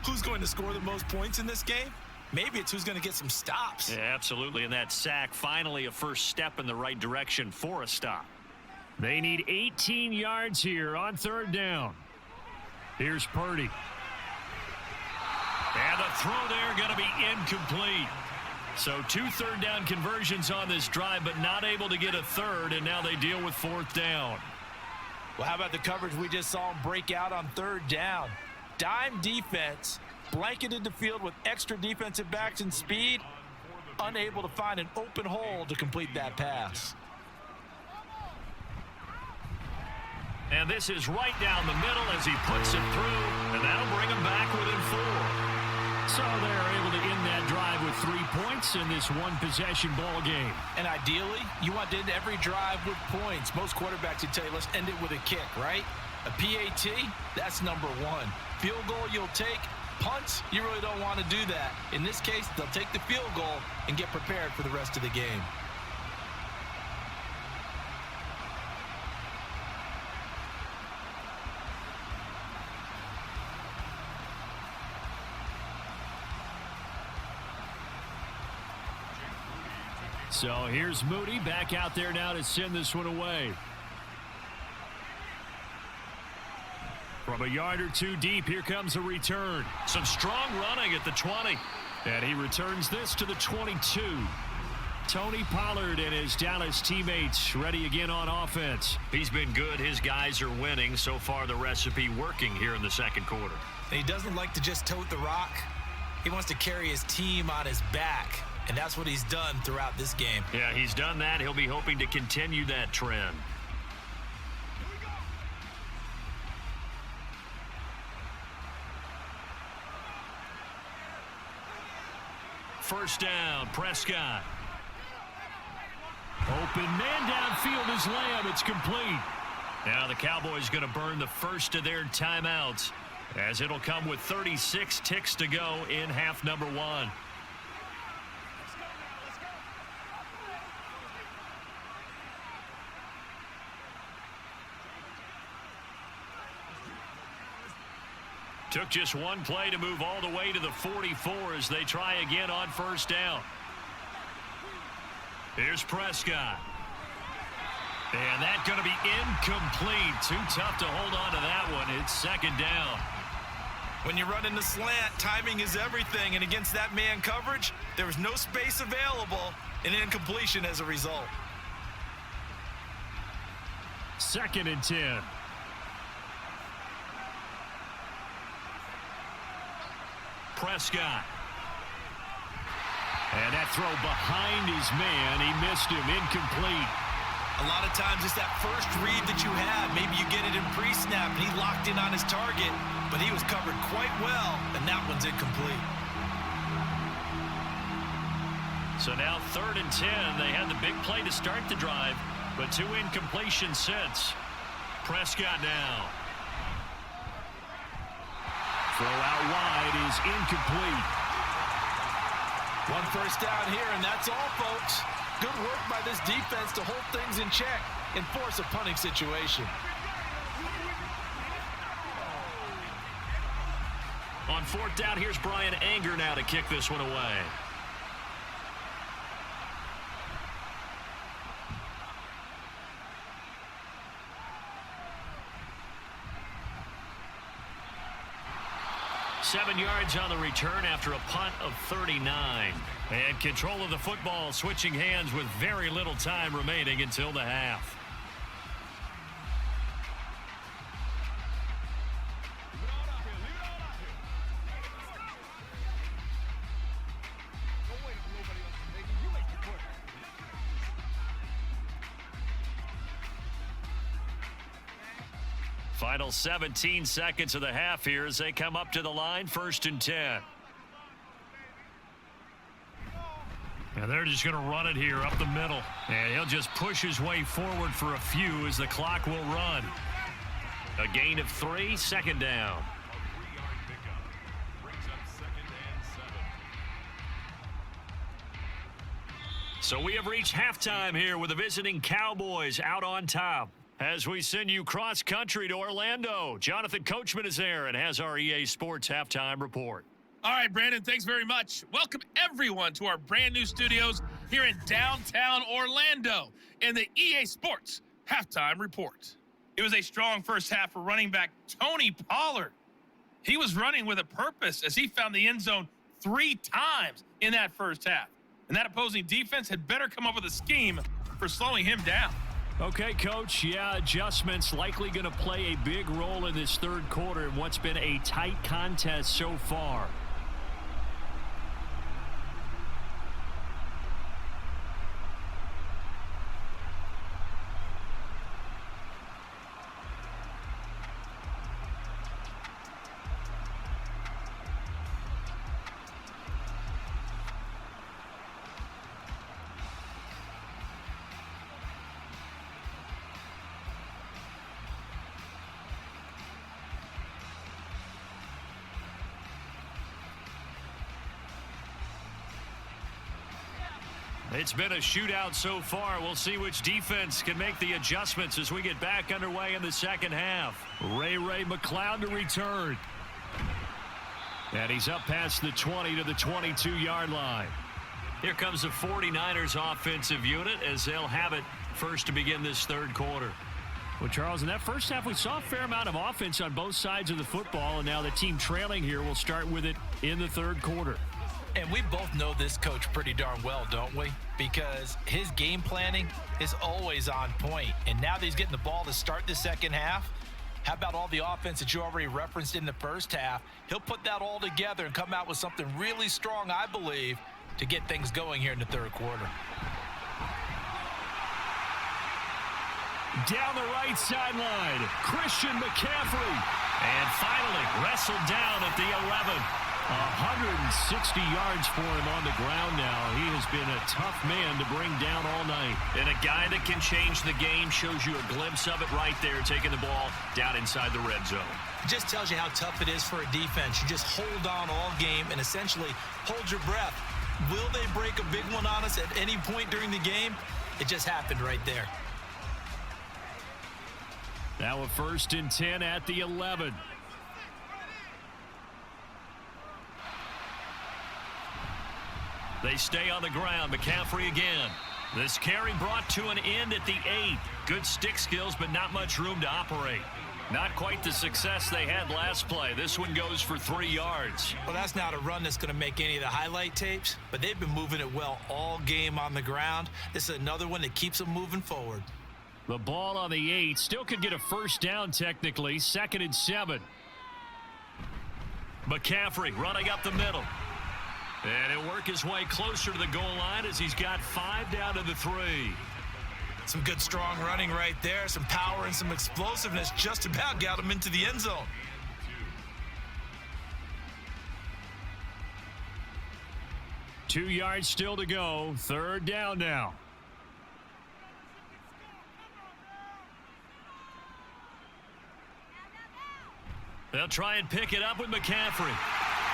who's going to score the most points in this game. Maybe it's who's going to get some stops. Yeah, absolutely. And that sack, finally a first step in the right direction for a stop. They need 18 yards here on 3rd down. Here's Purdy. And the throw there going to be incomplete. So 2 3rd down conversions on this drive, but not able to get a 3rd, and now they deal with 4th down. Well, how about the coverage we just saw him break out on 3rd down? Dime defense, blanketed the field with extra defensive backs and speed, unable to find an open hole to complete that pass. And this is right down the middle as he puts it through, and that'll bring him back within 4. So they're able to end that drive with 3 points in this one-possession ball game. And ideally, you want to end every drive with points. Most quarterbacks would tell you, let's end it with a kick, right? A PAT, that's number one. Field goal you'll take. Punts, you really don't want to do that. In this case, they'll take the field goal and get prepared for the rest of the game. So here's Moody back out there now to send this one away. From a yard or two deep, here comes a return. Some strong running at the 20. And he returns this to the 22. Tony Pollard and his Dallas teammates ready again on offense. He's been good. His guys are winning. So far, the recipe working here in the second quarter. He doesn't like to just tote the rock. He wants to carry his team on his back. And that's what he's done throughout this game. Yeah, he's done that. He'll be hoping to continue that trend. First down, Prescott. Open man downfield is Lamb. It's complete. Now the Cowboys going to burn the first of their timeouts as it'll come with 36 ticks to go in half number one. Took just one play to move all the way to the 44 as they try again on first down. Here's Prescott. And that's going to be incomplete. Too tough to hold on to that one. It's second down. When you run in the slant, timing is everything. And against that man coverage, there was no space available. An incompletion as a result. Second and 10. Prescott. And that throw behind his man. He missed him. Incomplete. A lot of times it's that first read that you have. Maybe you get it in pre-snap and he locked in on his target, but he was covered quite well, and that one's incomplete. So now third and 10. They had the big play to start the drive, but two incompletions since. Prescott now. Throw out wide is incomplete. One first down here, and that's all, folks. Good work by this defense to hold things in check and force a punting situation. On fourth down, here's Brian Anger now to kick this one away. Seven yards on the return after a punt of 39. And control of the football switching hands with very little time remaining until the half. Final 17 seconds of the half here as they come up to the line, first and 10. And they're just going to run it here up the middle. And he'll just push his way forward for a few as the clock will run. A gain of 3, second down. So we have reached halftime here with the visiting Cowboys out on top. As we send you cross-country to Orlando, Jonathan Coachman is there and has our EA Sports halftime report. All right, Brandon, thanks very much. Welcome, everyone, to our brand-new studios here in downtown Orlando in the EA Sports halftime report. It was a strong first half for running back Tony Pollard. He was running with a purpose as he found the end zone 3 times in that first half. And that opposing defense had better come up with a scheme for slowing him down. Okay, Coach, yeah, adjustments likely going to play a big role in this third quarter in what's been a tight contest so far. It's been a shootout so far. We'll see which defense can make the adjustments as we get back underway in the second half. Ray McCloud to return. And he's up past the 20 to the 22-yard line. Here comes the 49ers offensive unit as they'll have it first to begin this third quarter. Well, Charles, in that first half, we saw a fair amount of offense on both sides of the football, and now the team trailing here will start with it in the third quarter. And we both know this coach pretty darn well, don't we? Because his game planning is always on point. And now that he's getting the ball to start the second half, how about all the offense that you already referenced in the first half? He'll put that all together and come out with something really strong, I believe, to get things going here in the third quarter. Down the right sideline, Christian McCaffrey. And finally wrestled down at the 11. 160 yards for him on the ground now. He has been a tough man to bring down all night. And a guy that can change the game, shows you a glimpse of it right there, taking the ball down inside the red zone. It just tells you how tough it is for a defense. You just hold on all game and essentially hold your breath. Will they break a big one on us at any point during the game? It just happened right there. Now a 1st and 10 at the 11. They stay on the ground. McCaffrey again. This carry brought to an end at the 8. Good stick skills, but not much room to operate. Not quite the success they had last play. This one goes for 3 yards. Well, that's not a run that's going to make any of the highlight tapes, but they've been moving it well all game on the ground. This is another one that keeps them moving forward. The ball on the 8. Still could get a first down technically. 2nd and 7. McCaffrey running up the middle. And he'll work his way closer to the goal line as he's got 5 down to the 3. Some good strong running right there. Some power and some explosiveness just about got him into the end zone. Two yards still to go. 3rd down now. They'll try and pick it up with McCaffrey.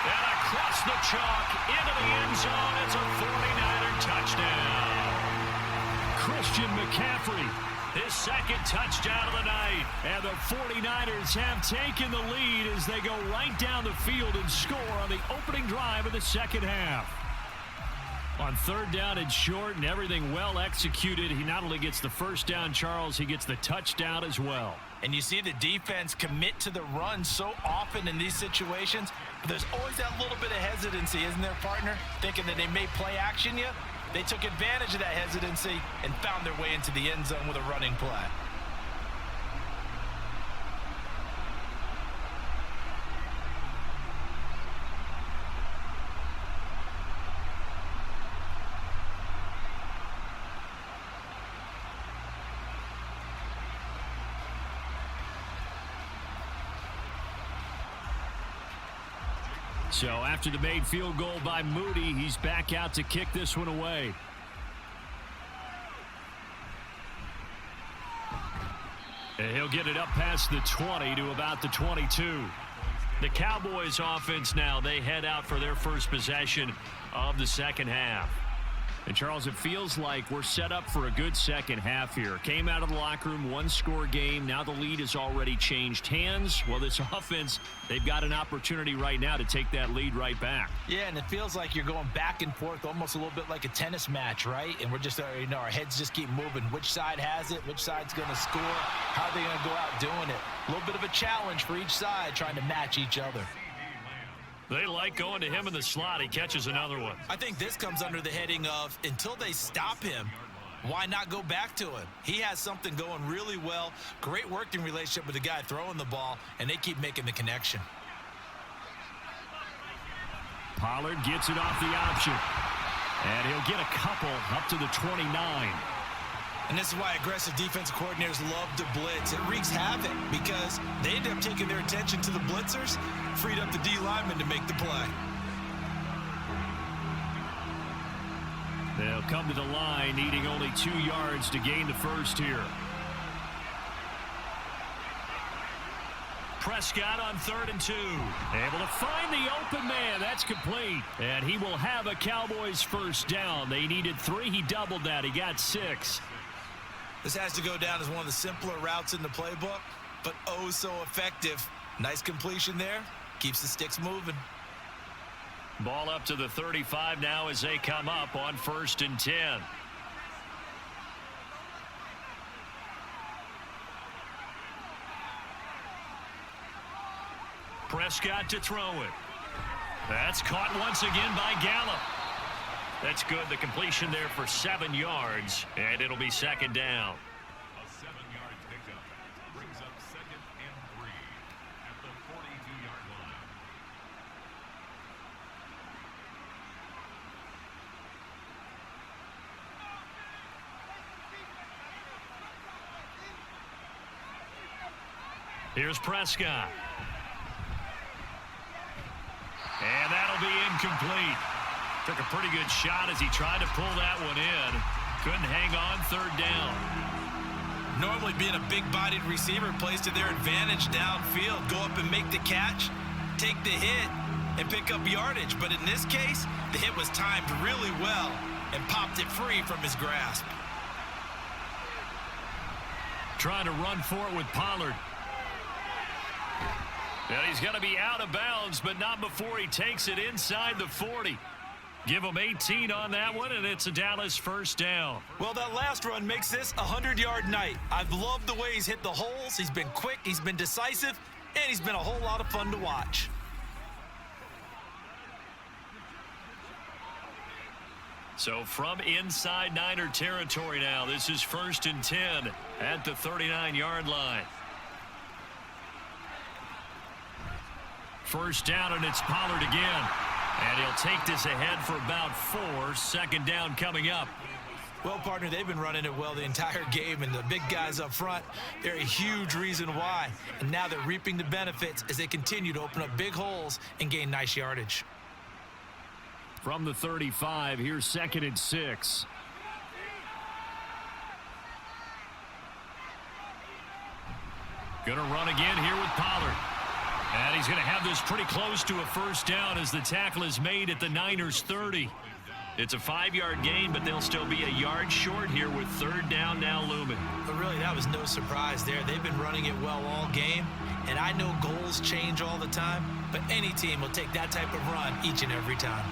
And across the chalk into the end zone. It's a 49er touchdown. Christian McCaffrey, his 2nd touchdown of the night. And the 49ers have taken the lead as they go right down the field and score on the opening drive of the second half. On 3rd down and short and everything well executed, he not only gets the first down, Charles, he gets the touchdown as well. And you see the defense commit to the run so often in these situations. But there's always that little bit of hesitancy, isn't there, partner? Thinking that they may play action you. They took advantage of that hesitancy and found their way into the end zone with a running play. So after the made field goal by Moody, he's back out to kick this one away. And he'll get it up past the 20 to about the 22. The Cowboys offense now, they head out for their first possession of the second half. And Charles, it feels like we're set up for a good second half here. Came out of the locker room, 1-score game. Now the lead has already changed hands. Well, this offense, they've got an opportunity right now to take that lead right back. Yeah, and it feels like you're going back and forth, almost a little bit like a tennis match, right? And we're just, our heads just keep moving. Which side has it? Which side's going to score? How are they going to go out doing it? A little bit of a challenge for each side, trying to match each other. They like going to him in the slot. He catches another one. I think this comes under the heading of, until they stop him, why not go back to him? He has something going really well. Great working relationship with the guy throwing the ball, and they keep making the connection. Pollard gets it off the option. And he'll get a couple up to the 29. And this is why aggressive defensive coordinators love to blitz. It wreaks havoc because they end up taking their attention to the blitzers, freed up the D lineman to make the play. They'll come to the line, needing only 2 yards to gain the first here. Prescott on 3rd and 2. Able to find the open man. That's complete. And he will have a Cowboys first down. They needed 3. He doubled that. He got 6. This has to go down as one of the simpler routes in the playbook, but oh so effective. Nice completion there. Keeps the sticks moving. Ball up to the 35 now as they come up on 1st and 10. Prescott to throw it. That's caught once again by Gallup. That's good. The completion there for 7 yards, and it'll be 2nd down. A 7-yard pickup brings up 2nd and 3 at the 42-yard line. Here's Prescott. And that'll be incomplete. Took a pretty good shot as he tried to pull that one in. Couldn't hang on 3rd down. Normally being a big-bodied receiver plays to their advantage downfield. Go up and make the catch, take the hit, and pick up yardage. But in this case, the hit was timed really well and popped it free from his grasp. Trying to run for it with Pollard. And he's going to be out of bounds, but not before he takes it inside the 40. Give him 18 on that one, and it's a Dallas first down. Well, that last run makes this a 100-yard night. I've loved the way he's hit the holes. He's been quick, he's been decisive, and he's been a whole lot of fun to watch. So from inside Niner territory now, this is 1st and 10 at the 39-yard line. First down, and it's Pollard again. And he'll take this ahead for about 4. 2nd down coming up. Well, partner, they've been running it well the entire game, and the big guys up front, they're a huge reason why. And now they're reaping the benefits as they continue to open up big holes and gain nice yardage. From the 35, here's 2nd and 6. Gonna run again here with Pollard. And he's going to have this pretty close to a first down as the tackle is made at the Niners' 30. It's a 5-yard gain, but they'll still be a yard short here with 3rd down now looming. But really, that was no surprise there. They've been running it well all game, and I know goals change all the time, but any team will take that type of run each and every time.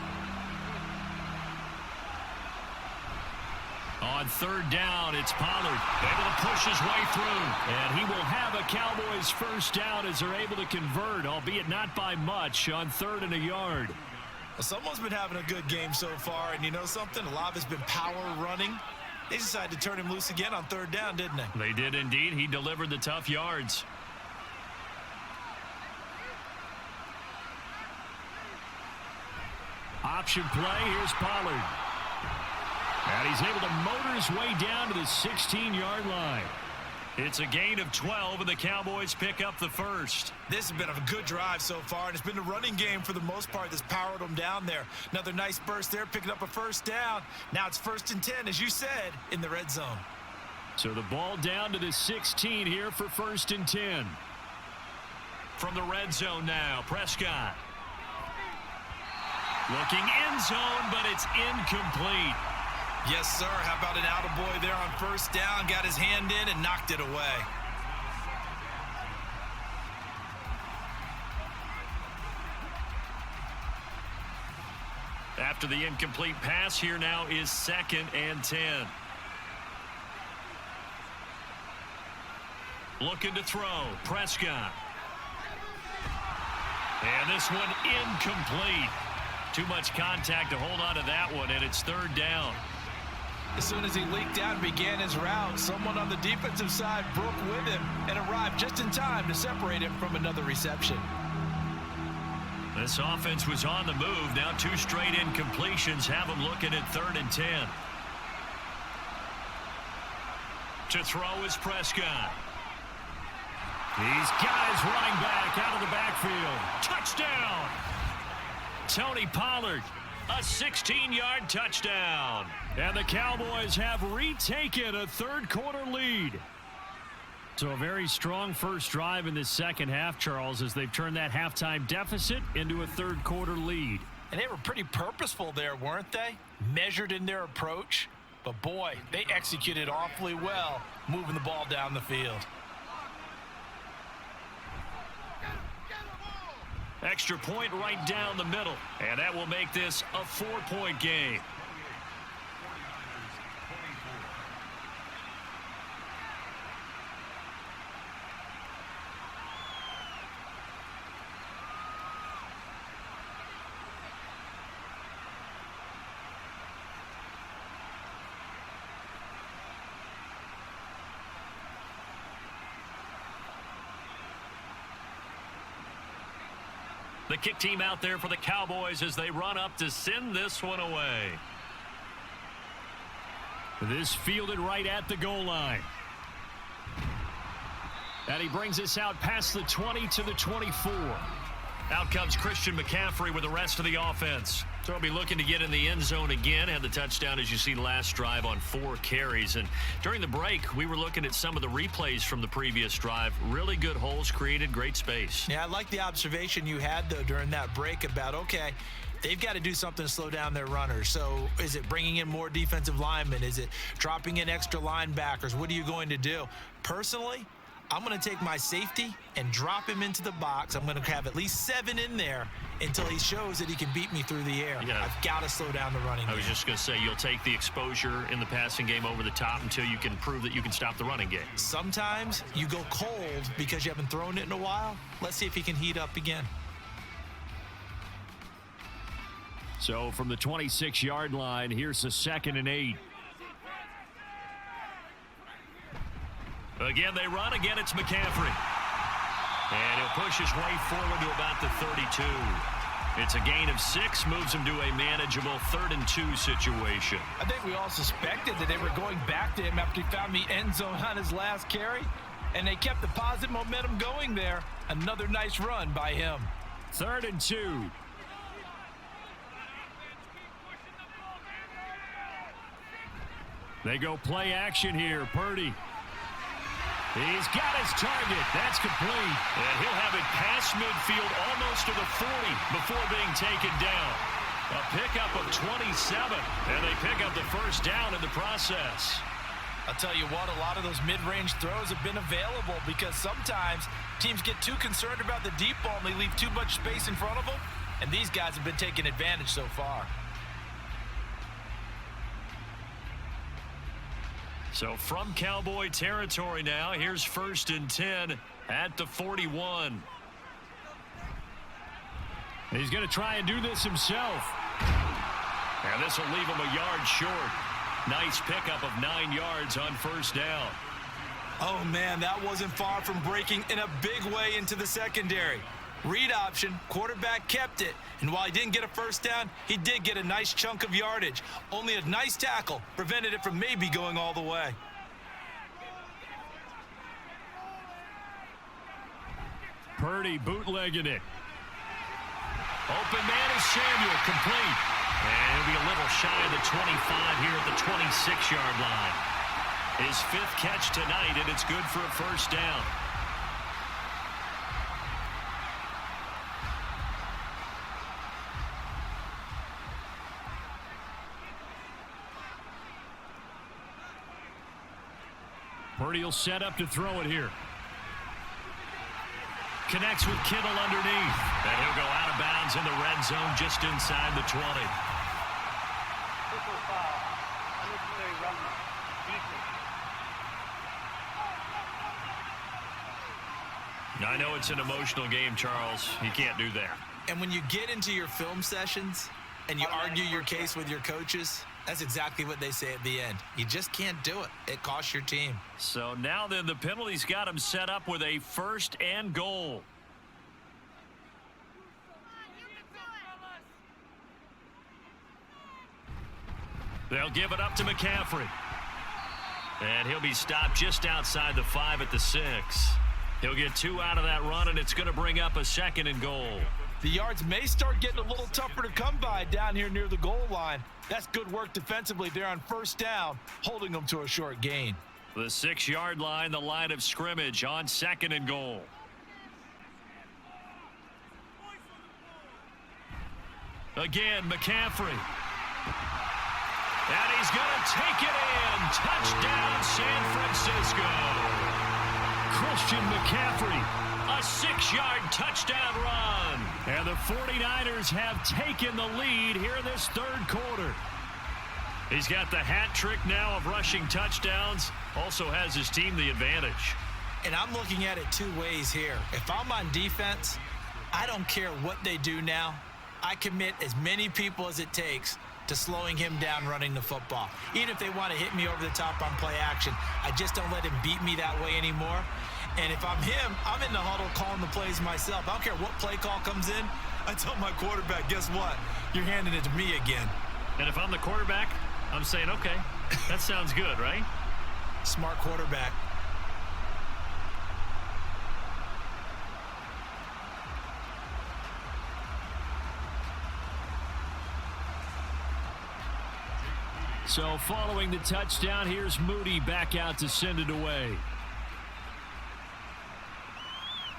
On 3rd down, it's Pollard able to push his way through. And he will have a Cowboys first down as they're able to convert, albeit not by much, on 3rd and a yard. Well, someone's been having a good game so far, and you know something? A lot of it's been power running. They decided to turn him loose again on 3rd down, didn't they? They did indeed. He delivered the tough yards. Option play, here's Pollard. And he's able to motor his way down to the 16-yard line. It's a gain of 12, and the Cowboys pick up the first. This has been a good drive so far, and it's been the running game for the most part that's powered them down there. Another nice burst there, picking up a first down. Now it's 1st and 10, as you said, in the red zone. So the ball down to the 16 here for 1st and 10. From the red zone now, Prescott. Looking end zone, but it's incomplete. Yes, sir. How about an attaboy there on 1st down? Got his hand in and knocked it away. After the incomplete pass, here now is 2nd and 10. Looking to throw. Prescott. And this one incomplete. Too much contact to hold on to that one, and it's 3rd down. As soon as he leaked out and began his route, someone on the defensive side broke with him and arrived just in time to separate him from another reception. This offense was on the move. Now 2 straight incompletions have them looking at 3rd and 10. To throw is Prescott. He's got his running back out of the backfield. Touchdown! Tony Pollard, a 16-yard touchdown. And the Cowboys have retaken a 3rd quarter lead. So a very strong first drive in this second half, Charles, as they've turned that halftime deficit into a third quarter lead. And they were pretty purposeful there, weren't they? Measured in their approach. But boy, they executed awfully well, moving the ball down the field. Extra point right down the middle. And that will make this a 4-point game. The kick team out there for the Cowboys as they run up to send this one away. This fielded right at the goal line. And he brings us out past the 20 to the 24. Out comes Christian McCaffrey with the rest of the offense. So he'll be looking to get in the end zone again. Had the touchdown, as you see, last drive on 4 carries. And during the break, we were looking at some of the replays from the previous drive. Really good holes created, great space. Yeah, I like the observation you had, though, during that break about, okay, they've got to do something to slow down their runners. So is it bringing in more defensive linemen? Is it dropping in extra linebackers? What are you going to do? Personally, I'm going to take my safety and drop him into the box. I'm going to have at least 7 in there until he shows that he can beat me through the air. Yeah. I've got to slow down the running game. I was just going to say, you'll take the exposure in the passing game over the top until you can prove that you can stop the running game. Sometimes you go cold because you haven't thrown it in a while. Let's see if he can heat up again. So from the 26-yard line, here's a 2nd and 8. Again, they run. Again, it's McCaffrey. And he'll push his way forward to about the 32. It's a gain of 6, moves him to a manageable 3rd and 2 situation. I think we all suspected that they were going back to him after he found the end zone on his last carry. And they kept the positive momentum going there. Another nice run by him. 3rd and 2. They go play action here. Purdy. He's got his target. That's complete. And he'll have it past midfield almost to the 40 before being taken down. A pickup of 27. And they pick up the first down in the process. I'll tell you what, a lot of those mid-range throws have been available because sometimes teams get too concerned about the deep ball and they leave too much space in front of them. And these guys have been taking advantage so far. So from Cowboy territory now, here's 1st and 10 at the 41. He's going to try and do this himself. And this will leave him a yard short. Nice pickup of 9 yards on 1st down. Oh, man, that wasn't far from breaking in a big way into the secondary. Read option, quarterback kept it, and while he didn't get a first down, he did get a nice chunk of yardage. Only a nice tackle prevented it from maybe going all the way. Purdy bootlegging it. Open man is Samuel, complete. And he'll be a little shy of the 25 here at the 26-yard line. His 5th catch tonight, and it's good for a first down. Purdy will set up to throw it here. Connects with Kittle underneath. And he'll go out of bounds in the red zone just inside the 20. Official foul. Unnecessary roughness. Defense. I know it's an emotional game, Charles. You can't do that. And when you get into your film sessions and you argue your case with your coaches, that's exactly what they say at the end. You just can't do it. It costs your team. So now then, the penalty's got him set up with a 1st and goal. They'll give it up to McCaffrey. And he'll be stopped just outside the 5 at the 6. He'll get 2 out of that run, and it's going to bring up a 2nd and goal. The yards may start getting a little tougher to come by down here near the goal line. That's good work defensively there on 1st down, holding them to a short gain. The 6-yard line, the line of scrimmage on 2nd and goal. Again, McCaffrey. And he's going to take it in. Touchdown, San Francisco. Christian McCaffrey, a 6-yard touchdown run. And the 49ers have taken the lead here in this 3rd quarter. He's got the hat trick now of rushing touchdowns. Also has his team the advantage. And I'm looking at it 2 ways here. If I'm on defense, I don't care what they do now. I commit as many people as it takes to slowing him down running the football. Even if they want to hit me over the top on play action, I just don't let him beat me that way anymore. And if I'm him, I'm in the huddle calling the plays myself. I don't care what play call comes in. I tell my quarterback, guess what? You're handing it to me again. And if I'm the quarterback, I'm saying, okay, that sounds good, right? Smart quarterback. So following the touchdown, here's Moody back out to send it away.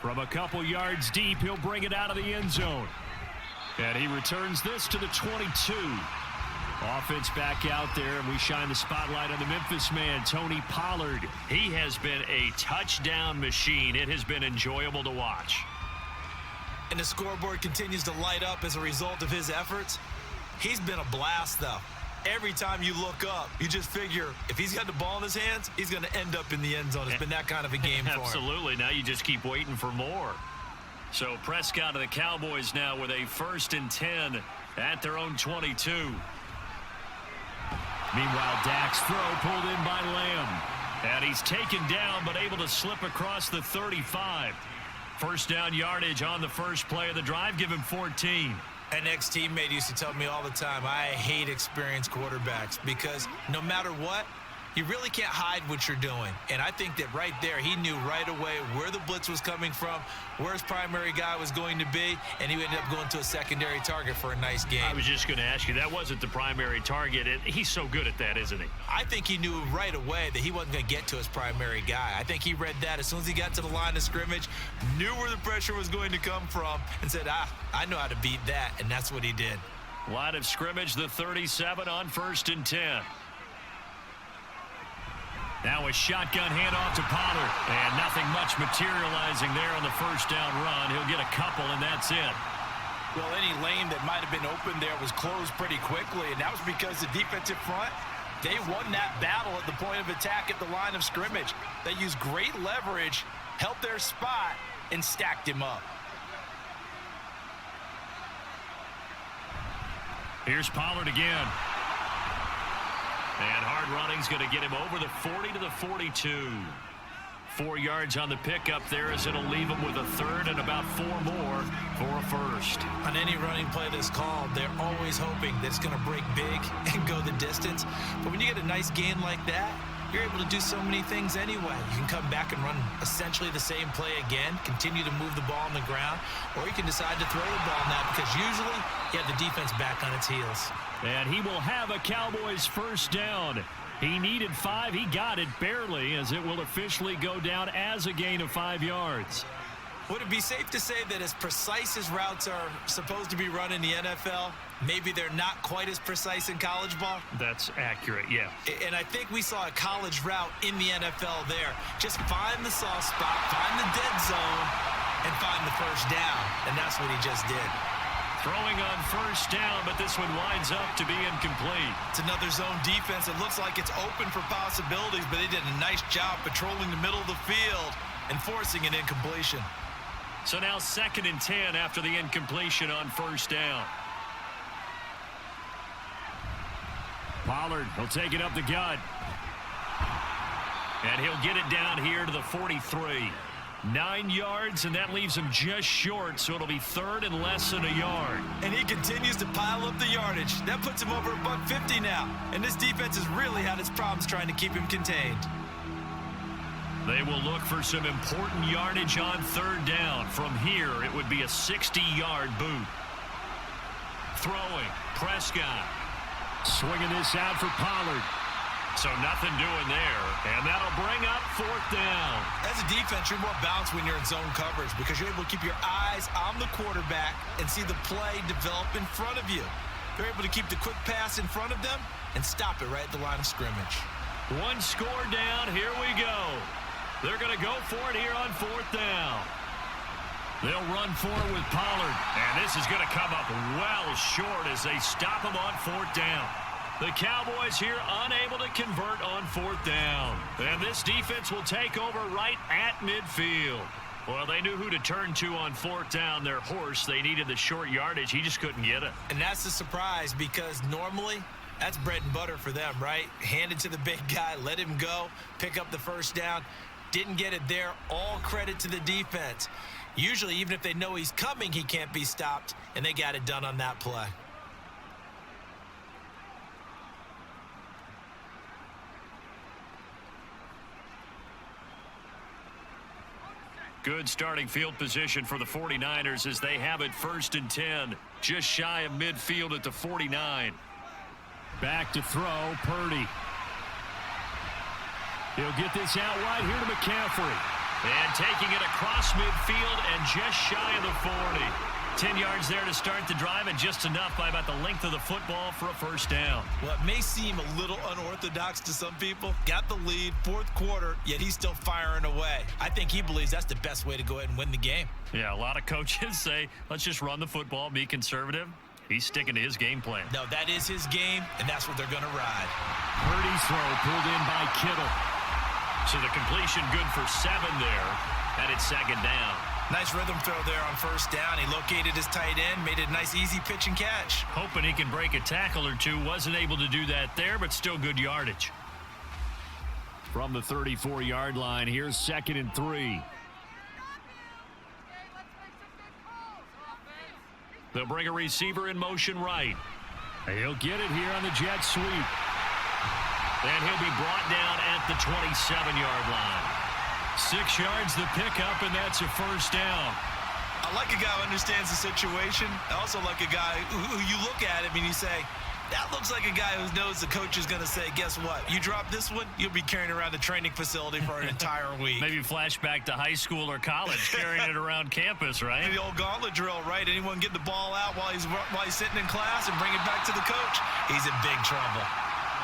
From a couple yards deep, he'll bring it out of the end zone. And he returns this to the 22. Offense back out there, and we shine the spotlight on the Memphis man, Tony Pollard. He has been a touchdown machine. It has been enjoyable to watch. And the scoreboard continues to light up as a result of his efforts. He's been a blast, though. Every time you look up, you just figure if he's got the ball in his hands, he's going to end up in the end zone. It's been that kind of a game for him. Absolutely. Now you just keep waiting for more. So Prescott of the Cowboys now with a 1st and 10 at their own 22. Meanwhile, Dak's throw pulled in by Lamb. And he's taken down but able to slip across the 35. 1st down yardage on the first play of the drive. Give him 14. An ex-teammate used to tell me all the time, I hate experienced quarterbacks because no matter what, you really can't hide what you're doing. And I think that right there, he knew right away where the blitz was coming from, where his primary guy was going to be, and he ended up going to a secondary target for a nice game. I was just going to ask you, that wasn't the primary target. He's so good at that, isn't he? I think he knew right away that he wasn't going to get to his primary guy. I think he read that as soon as he got to the line of scrimmage, knew where the pressure was going to come from, and said, I know how to beat that, and that's what he did. Line of scrimmage, the 37 on 1st and 10. Now a shotgun handoff to Pollard. And nothing much materializing there on the 1st down run. He'll get a couple, and that's it. Well, any lane that might have been open there was closed pretty quickly, and that was because the defensive front, they won that battle at the point of attack at the line of scrimmage. They used great leverage, held their spot, and stacked him up. Here's Pollard again. And hard running's going to get him over the 40 to the 42. 4 yards on the pickup there as it'll leave him with a 3rd and about 4 more for a 1st. On any running play that's called, they're always hoping that it's going to break big and go the distance. But when you get a nice gain like that, you're able to do so many things anyway. You can come back and run essentially the same play again, continue to move the ball on the ground, or you can decide to throw the ball now because usually you have the defense back on its heels. And he will have a Cowboys 1st down. He needed 5. He got it barely as it will officially go down as a gain of 5 yards. Would it be safe to say that as precise as routes are supposed to be run in the NFL, maybe they're not quite as precise in college ball? That's accurate, yeah. And I think we saw a college route in the NFL there. Just find the soft spot, find the dead zone, and find the 1st down. And that's what he just did. Throwing on 1st down, but this one winds up to be incomplete. It's another zone defense. It looks like it's open for possibilities, but they did a nice job patrolling the middle of the field and forcing an incompletion. So now 2nd and 10 after the incompletion on 1st down. Pollard, he'll take it up the gut. And he'll get it down here to the 43. 9 yards, and that leaves him just short, so it'll be 3rd and less than a yard. And he continues to pile up the yardage. That puts him over $150 now. And this defense has really had its problems trying to keep him contained. They will look for some important yardage on 3rd down. From here, it would be a 60-yard boot. Throwing, Prescott. Swinging this out for Pollard. So nothing doing there, and that'll bring up 4th down. As a defense, you're more balanced when you're in zone coverage because you're able to keep your eyes on the quarterback and see the play develop in front of you. You're able to keep the quick pass in front of them and stop it right at the line of scrimmage. 1 score down. Here we go. They're going to go for it here on 4th down. They'll run for it with Pollard, and this is going to come up well short as they stop him on 4th down. The Cowboys here unable to convert on 4th down. And this defense will take over right at midfield. Well, they knew who to turn to on 4th down. Their horse, they needed the short yardage. He just couldn't get it. And that's a surprise because normally that's bread and butter for them, right? Hand it to the big guy, let him go, pick up the first down. Didn't get it there. All credit to the defense. Usually, even if they know he's coming, he can't be stopped, and they got it done on that play. Good starting field position for the 49ers as they have it 1st and 10. Just shy of midfield at the 49. Back to throw, Purdy. He'll get this out wide here to McCaffrey. And taking it across midfield and just shy of the 40. 10 yards there to start the drive and just enough by about the length of the football for a first down. Well, it may seem a little unorthodox to some people. Got the lead, 4th quarter, yet he's still firing away. I think he believes that's the best way to go ahead and win the game. Yeah, a lot of coaches say, let's just run the football, be conservative. He's sticking to his game plan. No, that is his game, and that's what they're going to ride. Purdy's throw pulled in by Kittle. So the completion good for 7 there, and it's 2nd down. Nice rhythm throw there on 1st down. He located his tight end, made it a nice easy pitch and catch. Hoping he can break a tackle or two. Wasn't able to do that there, but still good yardage. From the 34-yard line, here's 2nd and 3. They'll bring a receiver in motion right. He'll get it here on the jet sweep. And he'll be brought down at the 27-yard line. 6 yards the pickup, and that's a first down. I like a guy who understands the situation. I also like a guy who you look at him and you say, that looks like a guy who knows the coach is going to say, guess what? You drop this one, you'll be carrying around the training facility for an entire week. Maybe flashback to high school or college, carrying it around campus, right? Maybe the old gauntlet drill, right? Anyone get the ball out while he's sitting in class and bring it back to the coach? He's in big trouble.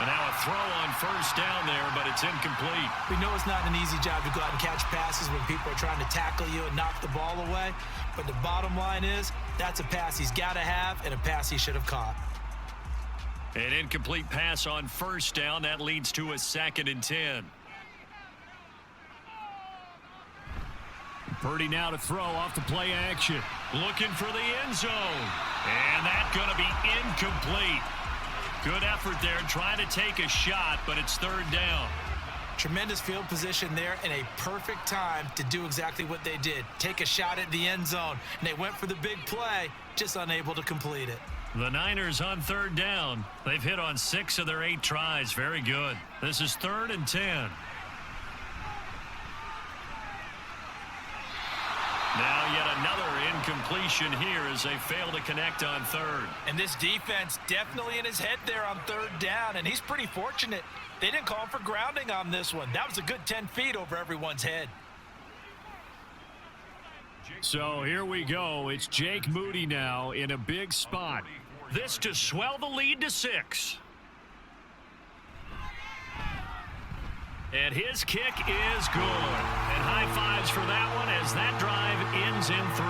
And now a throw on first down there, but it's incomplete. We know it's not an easy job to go out and catch passes when people are trying to tackle you and knock the ball away. But the bottom line is, that's a pass he's got to have and a pass he should have caught. An incomplete pass on first down. That leads to a 2nd and 10. Purdy now to throw off the play action. Looking for the end zone. And that's going to be incomplete. Good effort there, trying to take a shot, but it's 3rd down. Tremendous field position there and a perfect time to do exactly what they did. Take a shot at the end zone. And they went for the big play, just unable to complete it. The Niners on 3rd down. They've hit on 6 of their 8 tries. Very good. This is 3rd and 10. Now yet another incompletion here as they fail to connect on 3rd. And this defense definitely in his head there on 3rd down, and he's pretty fortunate. They didn't call him for grounding on this one. That was a good 10 feet over everyone's head. So here we go. It's Jake Moody now in a big spot. This to swell the lead to 6. And his kick is good. And high fives for that one as that drive ends in 3.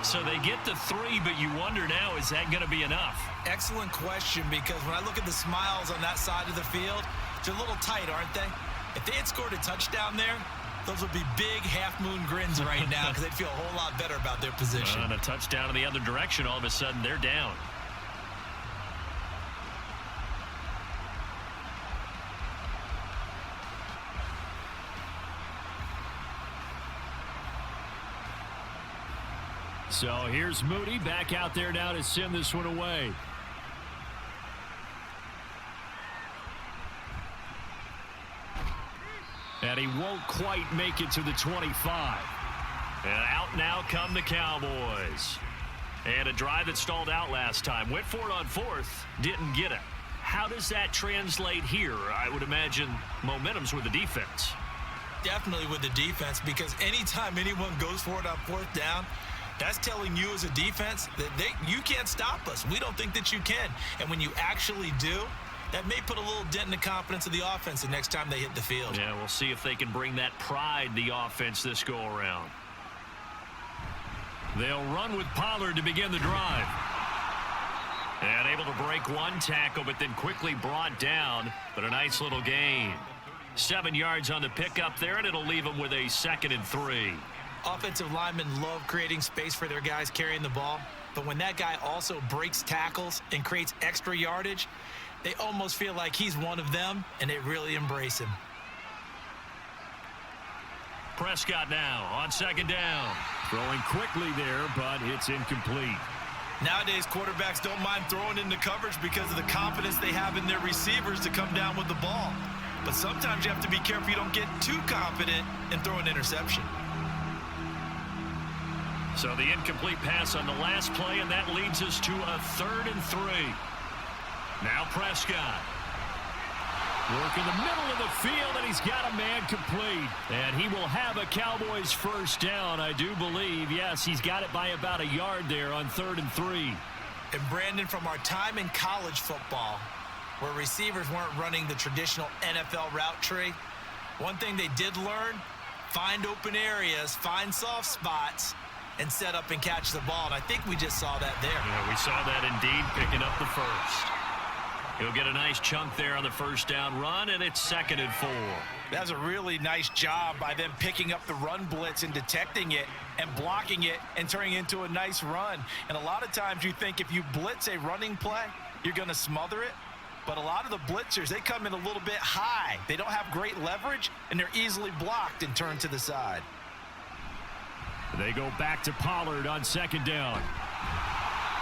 So they get to 3, but you wonder now, is that going to be enough? Excellent question, because when I look at the smiles on that side of the field, they're a little tight, aren't they? If they had scored a touchdown there, those would be big half-moon grins right now because they'd feel a whole lot better about their position. And a touchdown in the other direction, all of a sudden they're down. So here's Moody back out there now to send this one away. And he won't quite make it to the 25. And out now come the Cowboys. And a drive that stalled out last time. Went for it on 4th. Didn't get it. How does that translate here? I would imagine momentum's with the defense. Definitely with the defense, because anytime anyone goes for it on fourth down, that's telling you as a defense that you can't stop us. We don't think that you can. And when you actually do, that may put a little dent in the confidence of the offense the next time they hit the field. Yeah, we'll see if they can bring that pride, the offense, this go-around. They'll run with Pollard to begin the drive. And able to break one tackle, but then quickly brought down. But a nice little gain. 7 yards on the pickup there, and it'll leave them with a 2nd and 3. Offensive linemen love creating space for their guys carrying the ball. But when that guy also breaks tackles and creates extra yardage, they almost feel like he's one of them, and they really embrace him. Prescott now on 2nd down. Throwing quickly there, but it's incomplete. Nowadays, quarterbacks don't mind throwing into coverage because of the confidence they have in their receivers to come down with the ball. But sometimes you have to be careful you don't get too confident and throw an interception. So the incomplete pass on the last play, and that leads us to a 3rd and 3. Now Prescott. Work in the middle of the field, and he's got a man complete. And he will have a Cowboys first down, I do believe. Yes, he's got it by about a yard there on 3rd and 3. And Brandon, from our time in college football, where receivers weren't running the traditional NFL route tree, one thing they did learn, find open areas, find soft spots, and set up and catch the ball. And I think we just saw that there. Yeah, we saw that indeed, picking up the first. He'll get a nice chunk there on the first down run, and it's 2nd and 4. That was a really nice job by them picking up the run blitz and detecting it and blocking it and turning it into a nice run. And a lot of times you think if you blitz a running play, you're going to smother it. But a lot of the blitzers, they come in a little bit high. They don't have great leverage, and they're easily blocked and turned to the side. They go back to Pollard on 2nd down.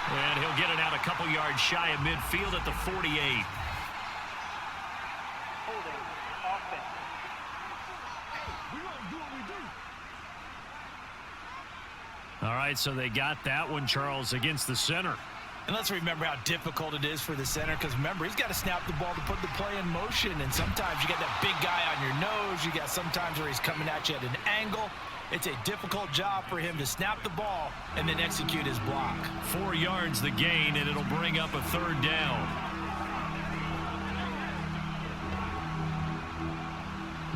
And he'll get it out a couple yards shy of midfield at the 48. Holding offense. All right, so they got that one, Charles, against the center. And let's remember how difficult it is for the center, because remember, he's got to snap the ball to put the play in motion. And sometimes you got that big guy on your nose. You got sometimes where he's coming at you at an angle. It's a difficult job for him to snap the ball and then execute his block. 4 yards the gain, and it'll bring up a 3rd down.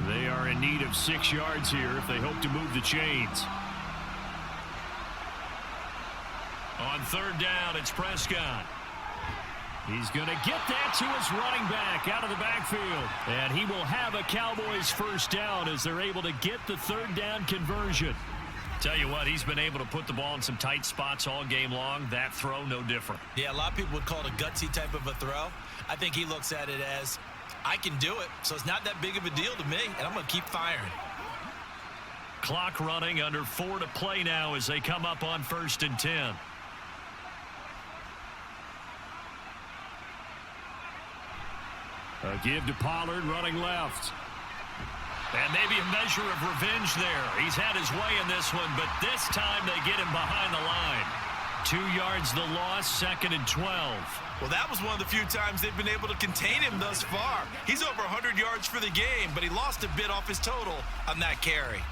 They are in need of 6 yards here if they hope to move the chains. On 3rd down, it's Prescott. He's going to get that to his running back out of the backfield. And he will have a Cowboys first down as they're able to get the 3rd down conversion. Tell you what, he's been able to put the ball in some tight spots all game long. That throw, no different. Yeah, a lot of people would call it a gutsy type of a throw. I think he looks at it as, I can do it, so it's not that big of a deal to me, and I'm going to keep firing. Clock running, under 4 to play now as they come up on 1st and 10. A give to Pollard, running left. And maybe a measure of revenge there. He's had his way in this one, but this time they get him behind the line. 2 yards the loss, 2nd and 12. Well, that was one of the few times they've been able to contain him thus far. He's over 100 yards for the game, but he lost a bit off his total on that carry.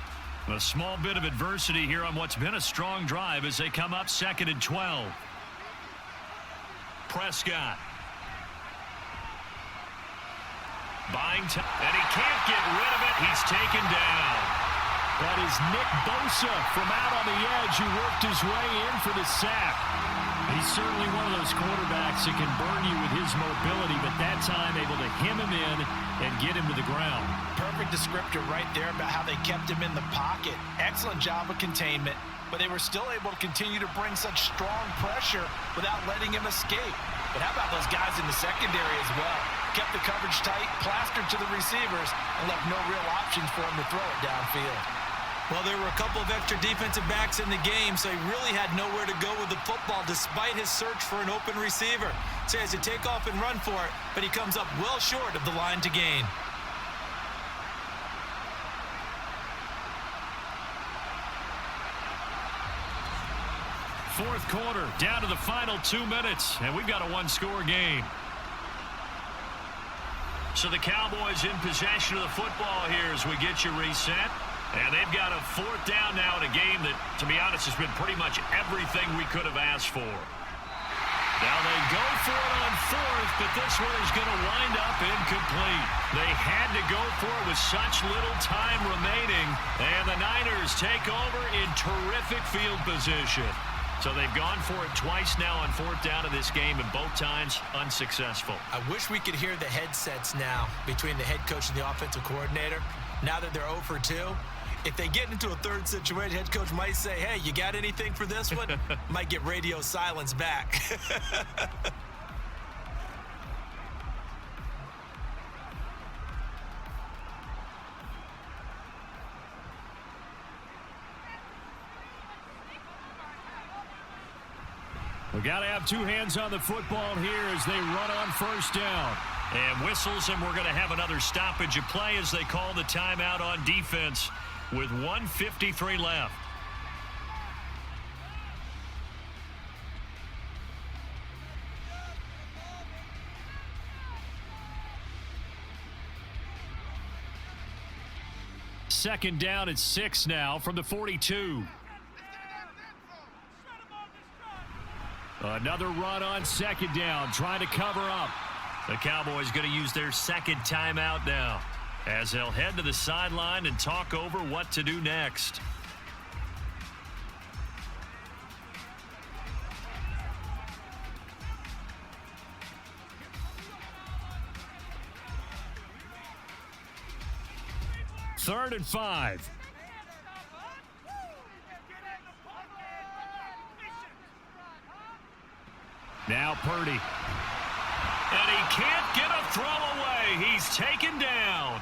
A small bit of adversity here on what's been a strong drive as they come up 2nd and 12. Prescott. Buying time, and he can't get rid of it. He's taken down. That is Nick Bosa from out on the edge who worked his way in for the sack. He's certainly one of those quarterbacks that can burn you with his mobility, but that time able to hem him in and get him to the ground. Perfect descriptor right there about how they kept him in the pocket. Excellent job of containment, but they were still able to continue to bring such strong pressure without letting him escape. But how about those guys in the secondary as well? Kept the coverage tight, plastered to the receivers, and left no real options for him to throw it downfield. Well, there were a couple of extra defensive backs in the game, so he really had nowhere to go with the football despite his search for an open receiver. So he has to take off and run for it, but he comes up well short of the line to gain. Fourth quarter, down to the final 2 minutes, and we've got a one-score game. So the Cowboys in possession of the football here as we get you reset. And they've got a 4th down now in a game that, to be honest, has been pretty much everything we could have asked for. Now they go for it on 4th, but this one is going to wind up incomplete. They had to go for it with such little time remaining, and the Niners take over in terrific field position. So they've gone for it twice now on 4th down in this game, and both times unsuccessful. I wish we could hear the headsets now between the head coach and the offensive coordinator. Now that they're 0 for 2, if they get into a 3rd situation, head coach might say, hey, you got anything for this one? Might get radio silence back. We got to have 2 hands on the football here as they run on 1st down. And whistles, and we're going to have another stoppage of play as they call the timeout on defense with 1:53 left. Second down at 6 now from the 42. Another run on 2nd down, trying to cover up. The Cowboys going to use their 2nd timeout now as they'll head to the sideline and talk over what to do next. Third and 5. Now Purdy. And he can't get a throw away. He's taken down.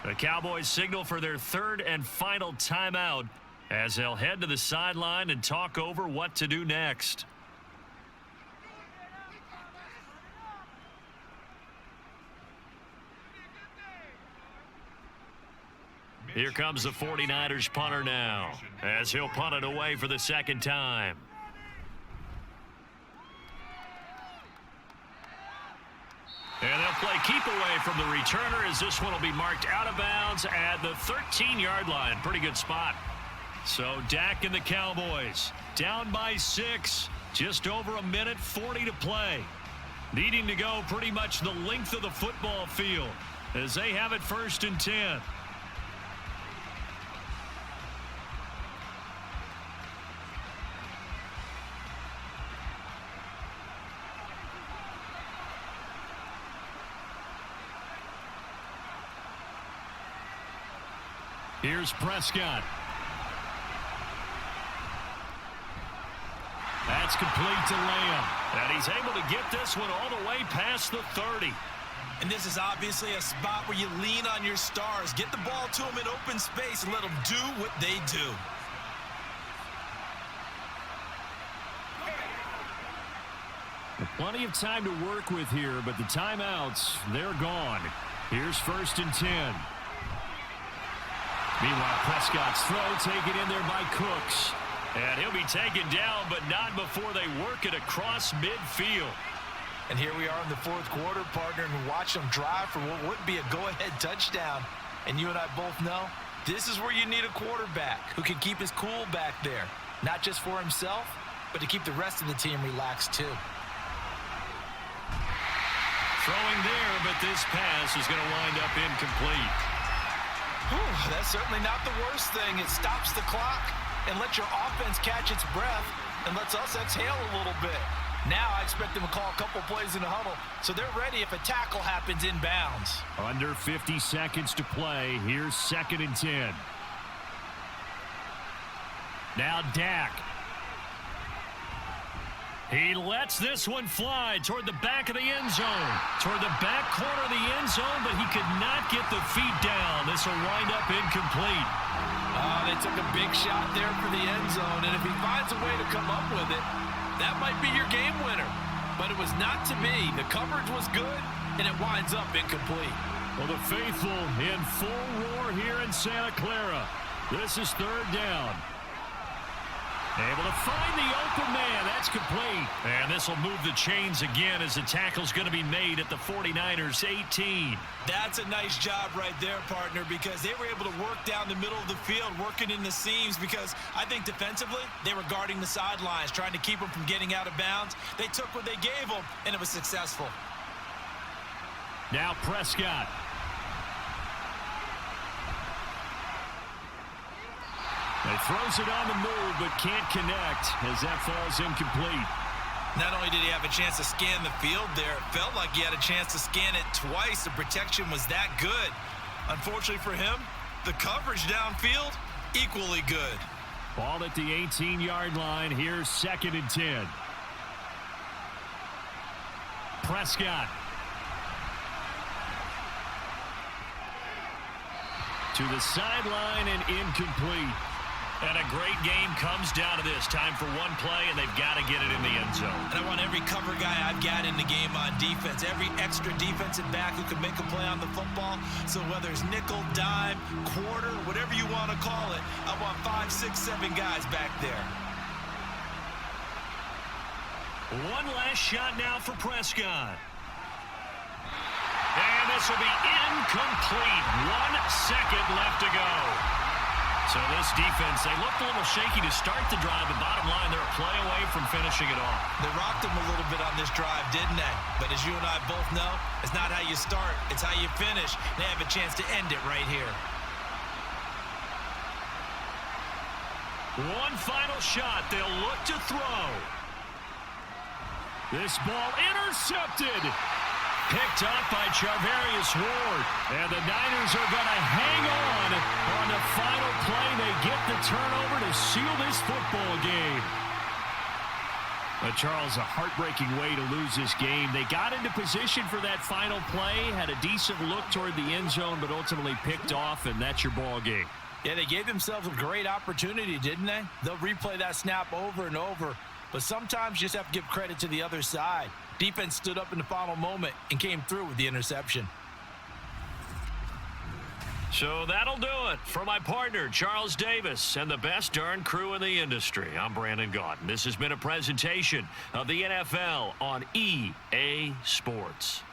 The Cowboys signal for their 3rd and final timeout as they'll head to the sideline and talk over what to do next. Here comes the 49ers punter now as he'll punt it away for the 2nd time. And they'll play keep away from the returner as this one will be marked out of bounds at the 13-yard line. Pretty good spot. So Dak and the Cowboys down by 6. Just over 1:40 to play. Needing to go pretty much the length of the football field as they have it 1st and 10. Here's Prescott. That's complete to Lamb. And he's able to get this one all the way past the 30. And this is obviously a spot where you lean on your stars. Get the ball to them in open space and let them do what they do. Plenty of time to work with here, but the timeouts, they're gone. Here's 1st and 10. Meanwhile, Prescott's throw taken in there by Cooks. And he'll be taken down, but not before they work it across midfield. And here we are in the 4th quarter, partner, and watch them drive for what would be a go-ahead touchdown. And you and I both know this is where you need a quarterback who can keep his cool back there. Not just for himself, but to keep the rest of the team relaxed too. Throwing there, but this pass is going to wind up incomplete. Whew, that's certainly not the worst thing. It stops the clock and lets your offense catch its breath and lets us exhale a little bit. Now I expect them to call a couple plays in the huddle so they're ready if a tackle happens inbounds. Under 50 seconds to play. Here's 2nd and 10. Now Dak. He lets this one fly toward the back of the end zone. Toward the back corner of the end zone, but he could not get the feet down. This will wind up incomplete. They took a big shot there for the end zone, and if he finds a way to come up with it, that might be your game winner. But it was not to be. The coverage was good, and it winds up incomplete. Well, the faithful in full roar here in Santa Clara. This is 3rd down. Able to find the open man. That's complete. And this will move the chains again as the tackle's going to be made at the 49ers 18. That's a nice job right there, partner, because they were able to work down the middle of the field, working in the seams, because I think defensively they were guarding the sidelines, trying to keep them from getting out of bounds. They took what they gave them, and it was successful. Now Prescott. He throws it on the move, but can't connect as that falls incomplete. Not only did he have a chance to scan the field there, it felt like he had a chance to scan it twice. The protection was that good. Unfortunately for him, the coverage downfield, equally good. Ball at the 18-yard line. Here's 2nd and 10. Prescott. To the sideline and incomplete. And a great game comes down to this. Time for one play, and they've got to get it in the end zone. And I want every cover guy I've got in the game on defense, every extra defensive back who can make a play on the football. So whether it's nickel, dime, quarter, whatever you want to call it, I want 5, 6, 7 guys back there. One last shot now for Prescott. And this will be incomplete. 1 second left to go. So this defense, they looked a little shaky to start the drive, but bottom line, they're a play away from finishing it off. They rocked them a little bit on this drive, didn't they? But as you and I both know, it's not how you start, it's how you finish. They have a chance to end it right here. One final shot. They'll look to throw. This ball intercepted. Picked up by Charvarius Ward. And the Niners are going to hang on the final play. They get the turnover to seal this football game. But Charles, a heartbreaking way to lose this game. They got into position for that final play, had a decent look toward the end zone, but ultimately picked off, and that's your ball game. Yeah, they gave themselves a great opportunity, didn't they? They'll replay that snap over and over. But sometimes you just have to give credit to the other side. Defense stood up in the final moment and came through with the interception. So that'll do it for my partner, Charles Davis, and the best darn crew in the industry. I'm Brandon Gaudin. This has been a presentation of the NFL on EA Sports.